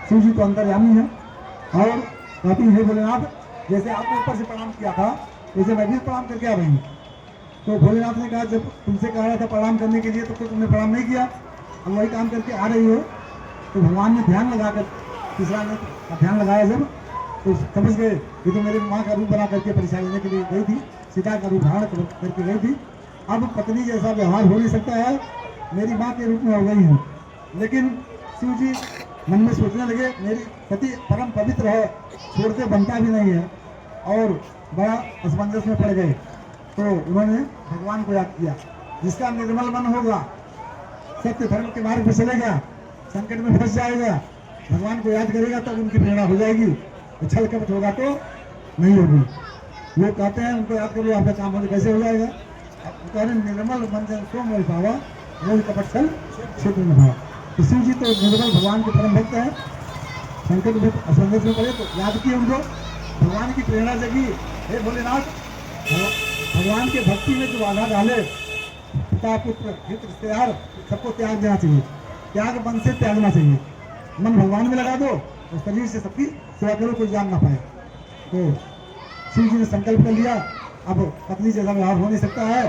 शिव जी तो अंतर्यामी है और कहती है, भोलेनाथ जैसे आपने ऊपर से प्रणाम किया था वैसे मैं भी प्रणाम करके आ रही हूँ। तो भोलेनाथ ने कहा, जब तुमसे कहा रहा था प्रणाम करने के लिए तो तुमने प्रणाम नहीं किया, अब वही काम करके आ रही हो। तो भगवान ने ध्यान लगाकर, तीसरा ने ध्यान लगाया जब, तो समझ गए ये तो मेरे माँ का रूप बना करके परीक्षा लेने के लिए गई थी, सीता का रूप धारण करके गई थी। अब पत्नी जैसा व्यवहार हो नहीं सकता है, मेरी माँ के रूप में हो गई हूँ। लेकिन शिव जी मन में सोचने लगे, मेरी सती परम पवित्र है, छोड़ते बनता भी नहीं है, और बड़ा असमंजस में पड़ गए। तो उन्होंने भगवान को याद किया, जिसका निर्मल मन होगा, सत्य धर्म के मार्ग पर चलेगा, संकट में फंस जाएगा, भगवान को याद करेगा तब उनकी प्रेरणा हो जाएगी, छल कपट होगा तो नहीं होगी। लोग कहते हैं उनको याद करो आपका काम कैसे हो जाएगा, कह रहे निर्मल मन जन सो मोह पावा, मोह कपट छल क्षेत्र में भावा। शिव जी तो निर्मल भगवान के परम भक्त है, संकट में असमंजस में पड़े तो याद किए उनको, भगवान की प्रेरणा जगी। हे भोलेनाथ, भगवान के भक्ति में जो बाधा डाले, पिता पुत्र हित रिश्तेदार सबको त्याग देना चाहिए, त्याग मन से त्यागना चाहिए। मन भगवान में लगा दो और शरीर से सबकी सेवा करो, कोई जान ना पाए। तो शिव जी ने संकल्प कर लिया, अब पत्नी जैसा व्यवहार हो नहीं सकता है,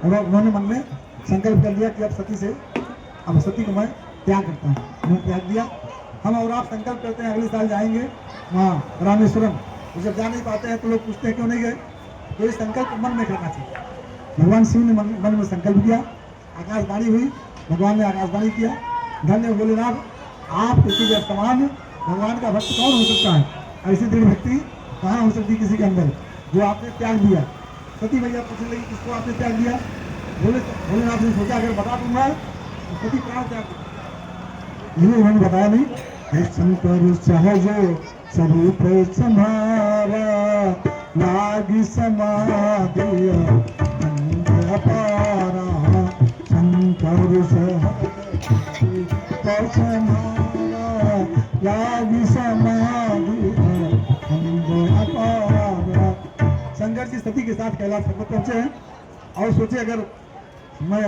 और उन्होंने मन में संकल्प कर लिया कि अब सती से, अब सती को मैं त्याग करता हूँ। उन्होंने त्याग दिया। हम और आप संकल्प करते हैं अगले साल जाएंगे वहाँ रामेश्वरम, तो जब जा नहीं पाते हैं तो लोग पूछते हैं क्यों नहीं गए। तो ये संकल्प मन में करना चाहिए। भगवान शिव ने मन में संकल्प किया, आकाशवाणी हुई, भगवान ने आकाशवाणी किया, धन्य भोलेनाथ, आप किसी के समान भगवान का भक्त कौन हो सकता है, ऐसी दृढ़ भक्ति कहाँ हो सकती किसी के अंदर जो आपने त्याग दिया। सती मैया पूछने लगी, किसको आपने त्याग दिया। भोलेनाथ ने सोचा अगर बता दूंगा तो सती प्राण त्याग, उन्होंने बताया नहीं। शंकर सहज स्वरूप संहारा लागी समाधि आनंद अपारा शंकर संहारा लागी समाधि आनंद अपारा। शंकर जी सती के साथ कैलाश पर्वत पहुंचे हैं और सोचे अगर मैं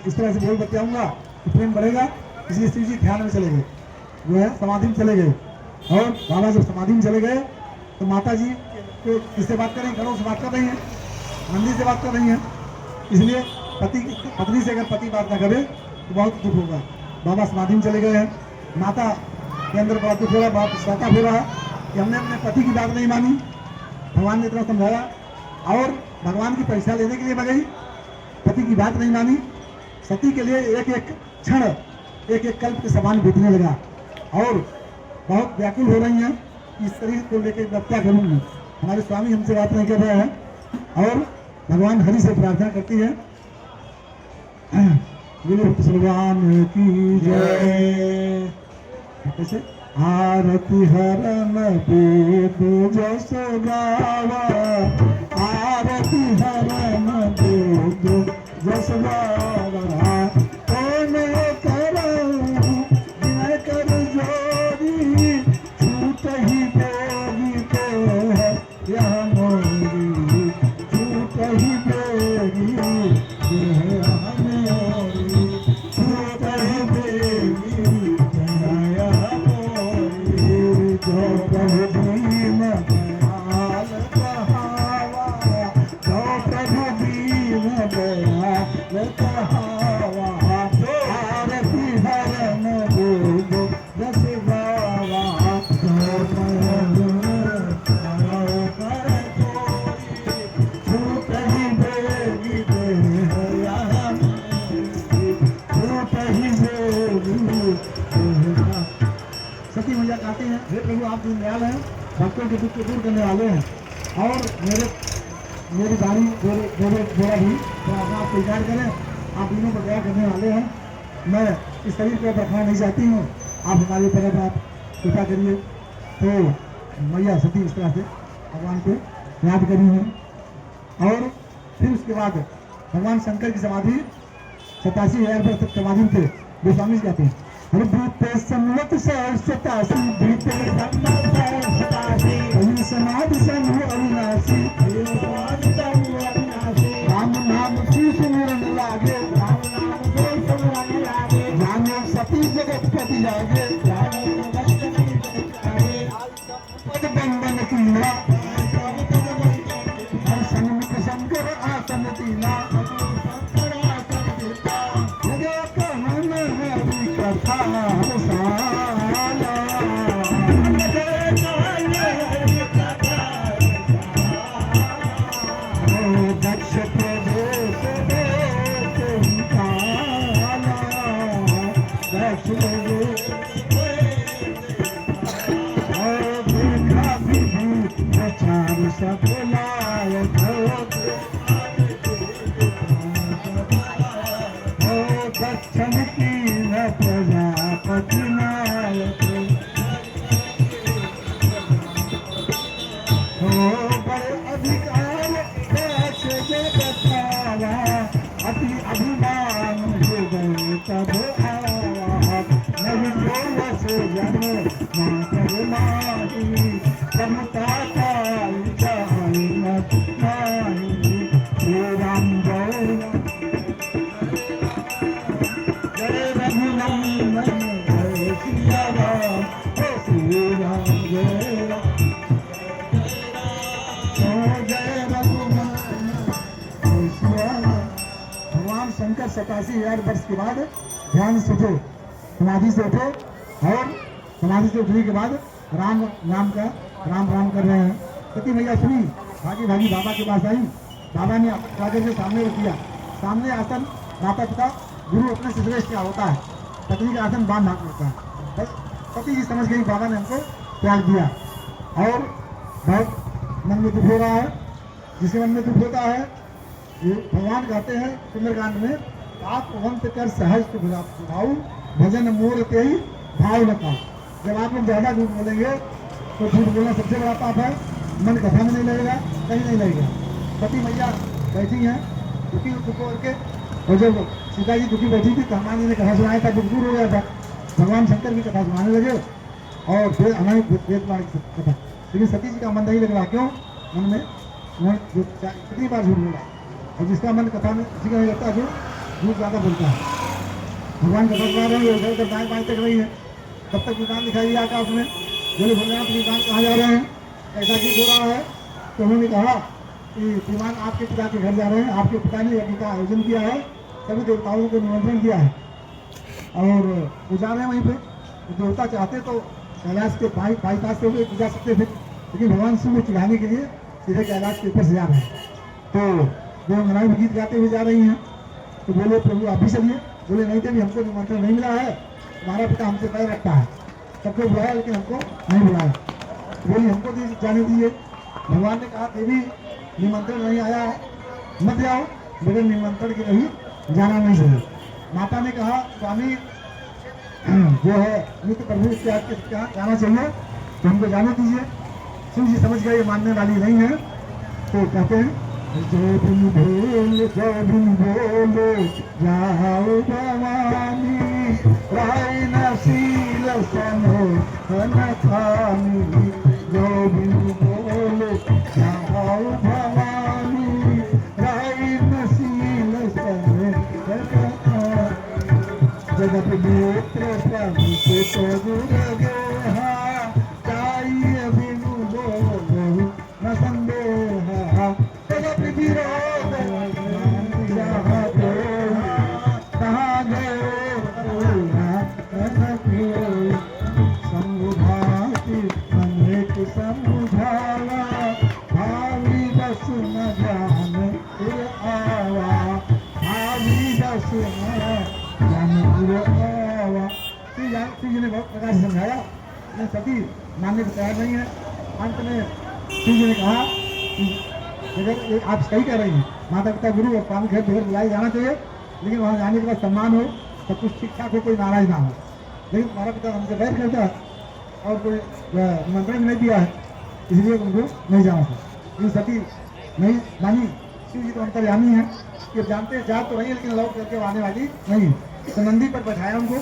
इस तरह से बोल बतियाऊंगा तो प्रेम बढ़ेगा, इसलिए शिव जी ध्यान में चले गए, जो है समाधि में चले गए। और बाबा जब समाधि में चले गए तो माता जी को किससे बात कर रही हैं? घरों से बात कर रही हैं, मंदिर से बात कर रही हैं। इसलिए पत्नी से अगर पति बात ना करे तो बहुत दुख होगा। बाबा समाधि में चले गए हैं, माता के अंदर बड़ा दुख हो रहा, बहुत पछतावा हो रहा कि हमने अपने पति की बात नहीं मानी। भगवान ने इतना समझाया और भगवान की परीक्षा लेने के लिए मैं गई, पति की बात नहीं मानी। सती के लिए एक एक क्षण एक एक कल्प के समान बीतने लगा और बहुत व्याकुल हो रही हैं कि इस शरीर को लेकर मैं क्या करूँगी। हमारे स्वामी हमसे बात नहीं कर रहे हैं और भगवान हरि से प्रार्थना करती है, गुरु भगवान की जय। कैसे? आरती हरन दूध जस गावा, आरती हरन दूध जस गावा, कौन करऊं बिन कर जोड़ी, छूट ही बेगी को है यह मोरी, छूट ही बेगी यह मोरी, छूट ही बेगी यह मोरी। जो प्रभु दीन दयाल कहावा, जो प्रभु दीन दयाल कहावा, आरती हरन दूध जस गावा, जो प्रभु कर कोई, छूट ही बेगी यह मोरी, छूट ही बेगी। सती मैया कहती हैं, हे प्रभु आप दीनदयाल हैं, भक्तों के दुख को दूर करने वाले हैं और मेरी बारी मेरा भी तो आप स्वीकार करें, आप तीनों को दया करने वाले हैं। मैं इस शरीर को रखना नहीं चाहती हूँ, आप हमारे ऊपर आप कृपा करिए। तो मैया सती इस तरह से भगवान को याद करी है और फिर उसके बाद भगवान शंकर की समाधि 87,000 वर्ष तक समाधि थे। गोस्वामी कहते हैं, हर बीते सम्मत 87 बीते समाधि समूह अविनाशी, राम नाम शीश मुरन लागे, जाने सती जगतपति जागे, पद बंधन कीला, हर सन्मुख शंकर आसन तीला, लगे कहन हरि कथा साला, दक्ष प्रदेश काला, दक्ष प्रचार सफलाय दक्षिण की न प्रजापति नायक, हो बड़े अधिकार कैसे जगतावा, अति अभिमान हृदय तब आवा, नहीं बोल से जन्म मां करुणाई, समता काल चाल मत नाई, श्री राम जय जय रघुनंदन जय सिया राम, श्री राम जय राम जय रघुनंदन जय सिया राम। भगवान शंकर 87,000 वर्ष के बाद ध्यान से उठे, समाधि से उठे और समाधि से उठने के बाद राम नाम का राम राम कर रहे हैं। सती मैया सुनी, भागी भागी बाबा के पास आई, बाबा ने आगे से सामने रख दिया, सामने आसन माता पिता गुरु अपने से श्रेष्ठ क्या होता है, पत्नी का आसन बांध हाथ होता है। बस पति जी समझ गई बाबा ने हमको त्याग दिया और बहुत मन में दुख हो रहा है। जिसे मन में दुख होता है ये भगवान कहते हैं सुंदरकांड में, आप वंत कर सहज सुभाऊ भजन मोर ते ही भाव लगा। जब आप लोग ज्यादा झूठ बोलेंगे तो झूठ बोलना सबसे बड़ा पाप है। मन कथा में नहीं लगेगा, कहीं नहीं लगेगा। सती मैया बैठी हैं दुखी होकर के, और जब सीता जी दुखी बैठी थी तो हनुमान जी ने कथा सुनाया था, दुख दूर हो गया था। भगवान शंकर की कथा सुनाने लगे और फिर अनंत वेद कथा। लेकिन सती जी का मन नहीं लग रहा, क्यों? मन में कितनी बार झूठ बोला, और जिसका मन कथा में किसी का नहीं लगता जो झूठ ज़्यादा बोलता है। भगवान कथा सुना रहे हैं, उधर उधर दाएं बाएं तक रही है, तब तक विमान दिखाई दिया आकाश में। बोले भोलेनाथ विमान कहाँ जा रहे हैं, ऐसा गीत हो रहा है। तो उन्होंने कहा कि विमान आपके पिता के घर जा रहे हैं, आपके पिता ने यज्ञ का आयोजन किया है, सभी देवताओं को निमंत्रण किया है और वो जा रहे हैं वहीं पे। तो देवता चाहते तो कैलाश के बाईपास से जा सकते थे, लेकिन भगवान शिव को चिढ़ाने के लिए सीधे कैलाश के ऊपर से जा रहे हैं। तो वो अंगनाई में गीत गाते हुए जा रही हैं। तो बोले प्रभु आप भी चलिए। बोले नहीं देवी, हमको निमंत्रण नहीं मिला है, हमारा पिता हमसे पैर रखता है, सबको बुलाया लेकिन हमको नहीं बुलाया। बोली हमको जाने दीजिए। भगवान ने कहा देवी निमंत्रण नहीं आया है, मत जाओ, बगैर निमंत्रण के नहीं जाना नहीं चाहिए। माता ने कहा स्वामी जो है नित्य प्रभु के यहाँ जाना चाहिए, तो हमको जाने दीजिए। शिव जी समझ गए ये मानने वाली नहीं है, तो कहते हैं जो बिन बोले जाओ भवानी, राय नसील सनो खानी। जो बिन बोले जाओ भवानी, राय नसील सनो जगत नेत्र प्रभु के तो दुर्गेहा, चाहिए बिनु बोलो न संदेहा। जगत विरोध जहाँ दो कहाँ गए समुझाती अनेक समुझावा, भावी बस न जान फिर आवा, भावी बस न शिव जी ने बहुत प्रकार से समझाया, लेकिन सती मानने को तैयार नहीं है। अंत में शिव जी ने कहा कि अगर आप सही कह रही हैं, माता पिता गुरु और स्वामी घर घर बुलाए जाना चाहिए, लेकिन वहाँ जाने के बाद सम्मान हो, सब कुछ ठीक ठाक हो, कोई नाराज ना हो। लेकिन हमारा पिता हमसे बैठ करता है और कोई निमंत्रण नहीं दिया है, इसलिए उनको नहीं जाना था। लेकिन सती नहीं मानी। शिव जी तो अंतर्यामी है, कि जानते जा तो रही है लेकिन लौट करके आने वाली नहीं। तो नंदी पर बैठाया उनको,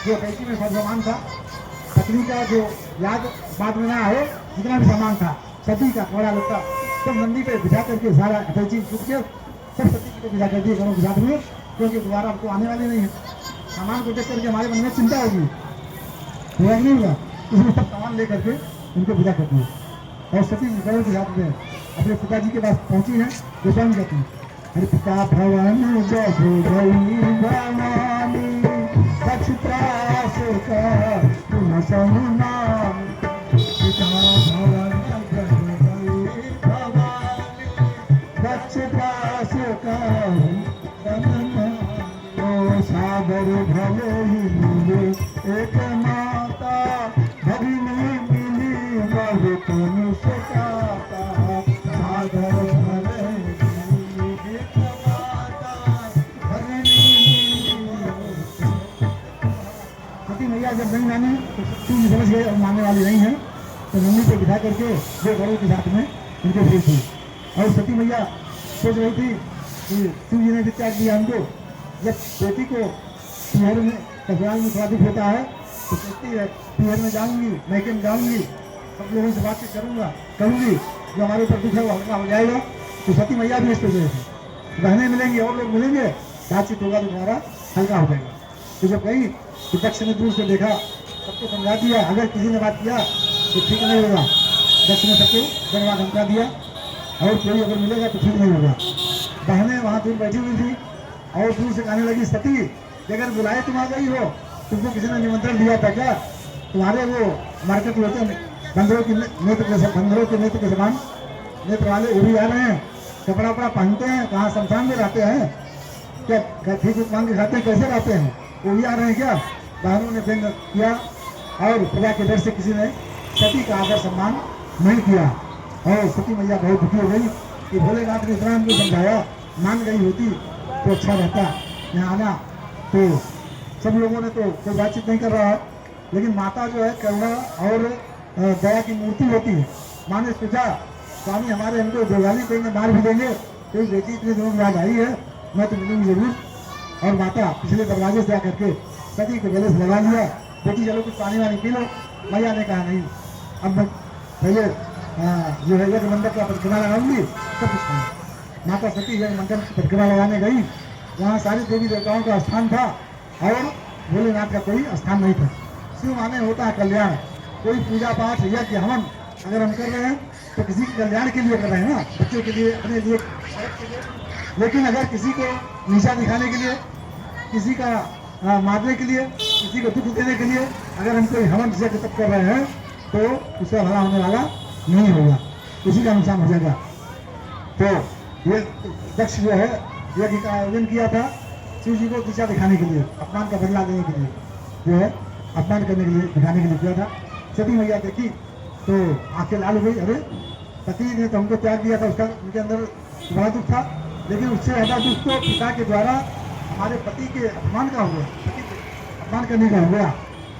जो कैसी में सब सामान था, पत्नी का जो याद बाद में ना हो, जितना भी सामान था सती का थोड़ा लगता सब नंदी पे बिठा करके सारा अटैची छूट के सब सती को बिठा कर दिए घरों के साथ में, क्योंकि दोबारा आपको आने वाले नहीं है। सामान को देख करके हमारे मन में चिंता होगी, हुआ नहीं हुआ, इसलिए सब सामान ले करके उनको विदा कर दिए। और सती घरों के साथ में अपने पिताजी के पास पहुंची है, तो स्वयं कहती हरि पिता भवन जब गई भवानी, कछ त्रास का तुम समुनाम। पिता भवन जब गई भवानी, कछ त्रास का तो सागर भले ही मिले एक माता, भगिनी मिली बहुत मनुष्य काता। सागर भले मैया जब नहीं मानी तो शिव समझ गए और मानने वाली नहीं है, तो नंदी को बिठा करके दो घरों के साथ में उनको भेज दी। और सती मैया सोच रही थी कि शिव जी ने जो त्याग दिया हमको, जब बेटी को पिहर में ससुराल में थोड़ा दुख होता है तो सोचती है पिहर में जाऊंगी, मैके में जाऊंगी, सब लोगों से बातचीत करूंगी, जो हमारे ऊपर दुख है वो हल्का हो जाएगा। तो सती मैया भी सोच रही थी बहनें मिलेंगी और लोग मिलेंगे, बातचीत होगा तो तुम्हारा हल्का हो जाएगा। तो जब गई तो दक्ष ने दूर से देखा, सबको समझा दिया, अगर किसी ने बात किया तो ठीक नहीं होगा। दक्ष ने सबको दरवा धमका दिया, और कोई अगर मिलेगा तो ठीक नहीं होगा। बहनें वहाँ दूर बैठी हुई थी और दूर से कहने लगी सती अगर बुलाए तुम आ गई हो, तुमको किसी ने निमंत्रण दिया था क्या? तुम्हारे वो मार्केट होते हैं बंदरों के नेत्र के समान नेत्र वाले, वो भी आ रहे हैं, कपड़ा वपड़ा पहनते हैं, कहाँ शमशान में रहते हैं क्या, ठीक मांग के खाते हैं, कैसे रहते हैं, वो भी आ रहे हैं क्या? बहनों ने व्यंग किया और प्रजा के डर से किसी ने सती का आदर सम्मान नहीं किया। और सती मैया बहुत दुखी हो गई कि भोलेनाथ ने इतना हमको समझाया, मान गई होती तो अच्छा रहता यहाँ आना। तो सब लोगों ने तो कोई बातचीत नहीं कर रहा है, लेकिन माता जो है करुणा और दया की मूर्ति होती है। माँ ने सोचा स्वामी हमारे हमको गोगाली कोई न मार भी देंगे, कोई बेटी इतने दिनों के बाद आई है, मैं तो मिलूंगी जरूर। और माता पिछले दरवाजे से आकर के सती को गले से लगा लिया, बेटी चलो कुछ पानी वानी पी लो। मैया ने कहा नहीं, अब मैं पहले जो है यज्ञ मंडप का परिक्रमा लगाऊंगी सब कुछ नहीं। माता सती यज्ञ मंडप की परिक्रमा लगाने गई, वहाँ सारे देवी देवताओं का स्थान था और भोलेनाथ का कोई स्थान नहीं था। शिव माने होता है कल्याण, कोई पूजा पाठ यज्ञ हवन अगर हम कर रहे हैं तो किसी के कल्याण के लिए कर रहे हैं ना, बच्चों के लिए, अपने लिए। लेकिन अगर किसी को नीचा दिखाने के लिए, किसी का मारने के लिए, किसी को दुख देने के लिए अगर हम कोई हवन यज्ञ तब कर रहे हैं तो उसका भला होने वाला नहीं होगा, उसी का नुकसान हो जाएगा। तो ये दक्ष जो है यज्ञ का आयोजन किया था शिव जी को दिशा दिखाने के लिए, अपमान का बदला देने के लिए, जो है अपमान करने के लिए, दिखाने के लिए किया था। सती मैया देखी तो आंखें लाल हो गई, अरे पति ने तो हमको त्याग दिया था, उसका उनके अंदर बड़ा दुख था, लेकिन उससे ज्यादा दुख तो पिता के द्वारा हमारे पति के अपमान का हो गया, पति के अपमान करने का हो गया।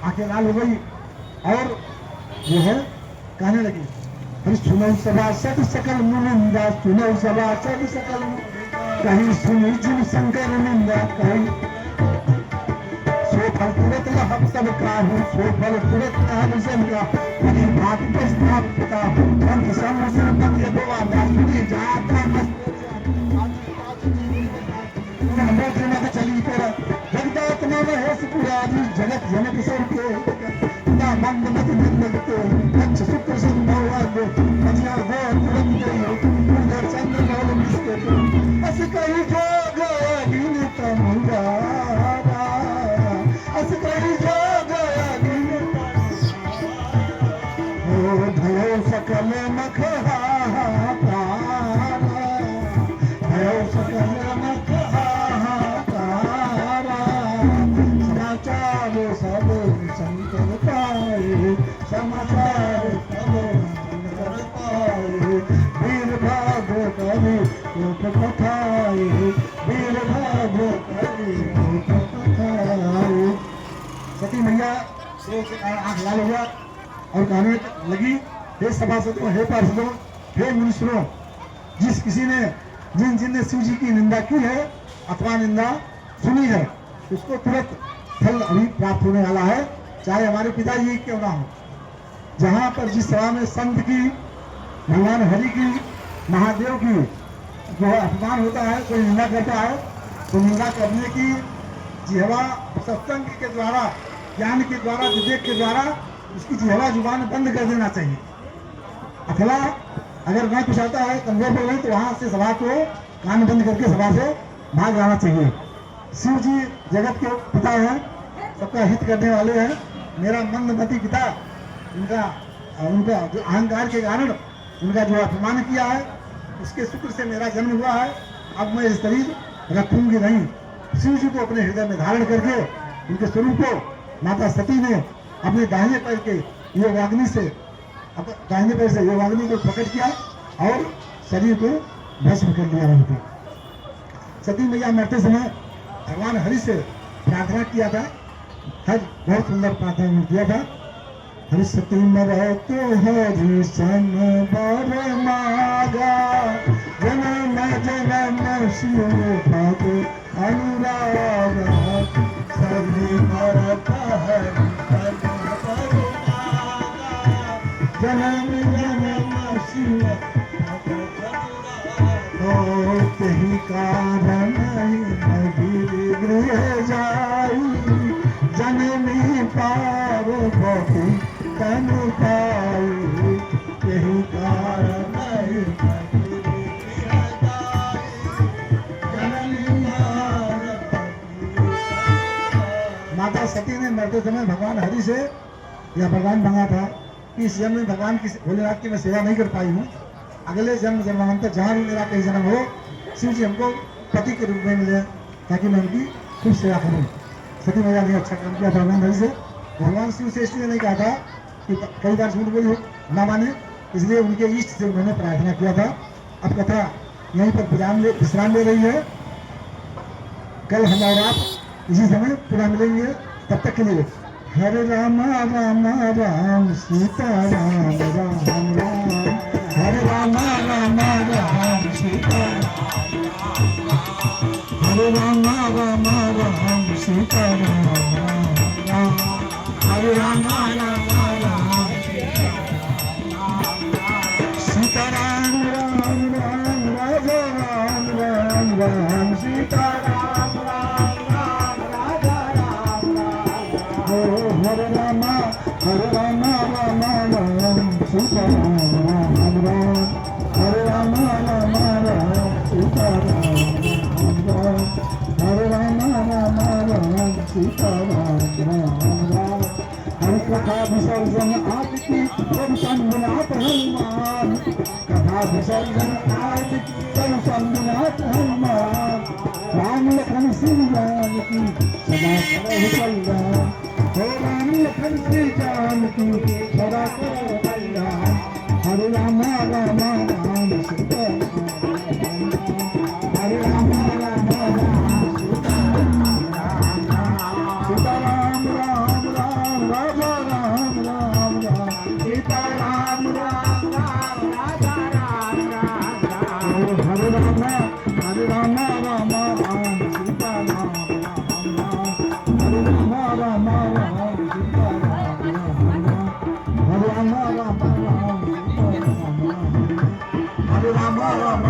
आंखें लाल हो गई और जो है कहने लगी, अरे सुनो सभासद सकल मुनिंदा, सुनो सभासद सकल कहीं सुनी जिन शंकर निंदा, कहीं सो फल तुरंत लहब सब काहू, सो फल तुरंत लहब सब का कहीं भाग प्रस्ताव पिता पंथ समूह पंथ यदवा दासुरी जाता मत चली कर जगदात्मा में है सुपुरारी जगत जनक सबके ना मंद मत लगते अच्छ शुक्र संभव आगे मजिया हो तुरंत गई उधर चंद्र मौल मिसके अस कहीं जो गया दिन तमुरारा, अस कहीं जो गया दिन हो भयो सकल मखहा तारा, भयो सकल मखहा तारा, समाचार सब शंकर पाए, समाचार सब शंकर पाए, वीर भाग कवि रूप कथाए, वीर भाग कवि रूप कथाए। सती मैया आंख लाल हुआ और कहने लगी, हे सभासदों, हे पार्षदों, हे मुनीश्वरों, जिस किसी ने जिन शिव जी की निंदा की है अथवा निंदा सुनी है उसको तुरंत फल अभी प्राप्त होने वाला है, चाहे हमारे पिताजी क्यों ना हो। जहाँ पर जिस सभा में संत की, भगवान हरि की, महादेव की जो है अपमान होता है, कोई निंदा करता है, तो निंदा करने की जिहवा सत्संग के द्वारा, ज्ञान के द्वारा, विवेक के द्वारा उसकी जिहवा जुबान बंद कर देना चाहिए। अथवा अगर न कुछ आता है कमजोर हो गई तो वहां से सभा को कान बंद करके सभा से भाग जाना चाहिए। शिव जी जगत के पिता हैं, सबका हित करने वाले हैं। मेरा मंदमती पिता उनका जो अहंकार के कारण उनका जो अपमान किया है उसके शुक्र से मेरा जन्म हुआ है। अब मैं इस शरीर रखूंगी नहीं। शिव जी को अपने हृदय में धारण करके उनके स्वरूप को माता सती ने अपने दाहिने पैर के योगाग्नि से, दाहिने पैर से योगाग्नि को प्रकट किया और शरीर को भस्म कर दिया। वहीं पे सती मैया मरते समय भगवान हरि से प्रार्थना किया था, बहुत सुंदर प्रार्थना किया था। हरि सती मरे तो हरि सन बर मागा, जनम जनम शिव भग अनुराग, सभी मरत हरि सन बर मागा, जनम जनम शिव भग अनुराग, तेहि कारण नदी गृह जाई, जननी पार्वती तन पाई, यही कारण माता सती ने मरते समय भगवान हरि से यह भगवान मांगा था कि इस जन्म में भगवान की भोलेनाथ की मैं सेवा नहीं कर पाई हूँ, अगले जन्म जन्मांतर जहाँ भी मेरा कहीं जन्म हो शिव जी हमको पति के रूप में मिले ताकि मैं उनकी खूब सेवा करूँ। सती मैया ने अच्छा काम किया भगवान हरि से। भगवान शिव से इसलिए नहीं कहा था कि कई बार झूठ बोली ना माने, इसलिए उनके इष्ट से उन्होंने प्रार्थना किया था। अब कथा यहीं पर विश्राम ले रही है। कल हम और आप इसी समय पुनः मिलेंगे, तब तक के लिए हरे राम राम राम सीता राम राम राम हरे राम राम राम सीता हरे राम राम राम सीता राम राम हरे राम राम राम सीता राम राम राम राजा राम राम राम सीता राम राम राम राजा राम राम हरे राम राम राम सीता राम राम राम हरे राम राम सीता राम राम हरे राम राम सीता राम राम हरि कथा विसर्जन आज की तब संगनाथ हनुमान कथा विसर्जन आज की तब संगनाथ हनुमान राम लखन श्री जान की सदा करो कल्याण हे राम लखन श्री जान की सदा करो कल्याण हरे राम राम राम सीता राम हरे राम राम राम सीता राम राम राम राजा राम राम राम सीता राम राम राम राजा राम राम हरे राम राम राम सीता राम राम हरे राम राम सीता राम राम हरे राम राम राम सीता राम राम हरे राम राम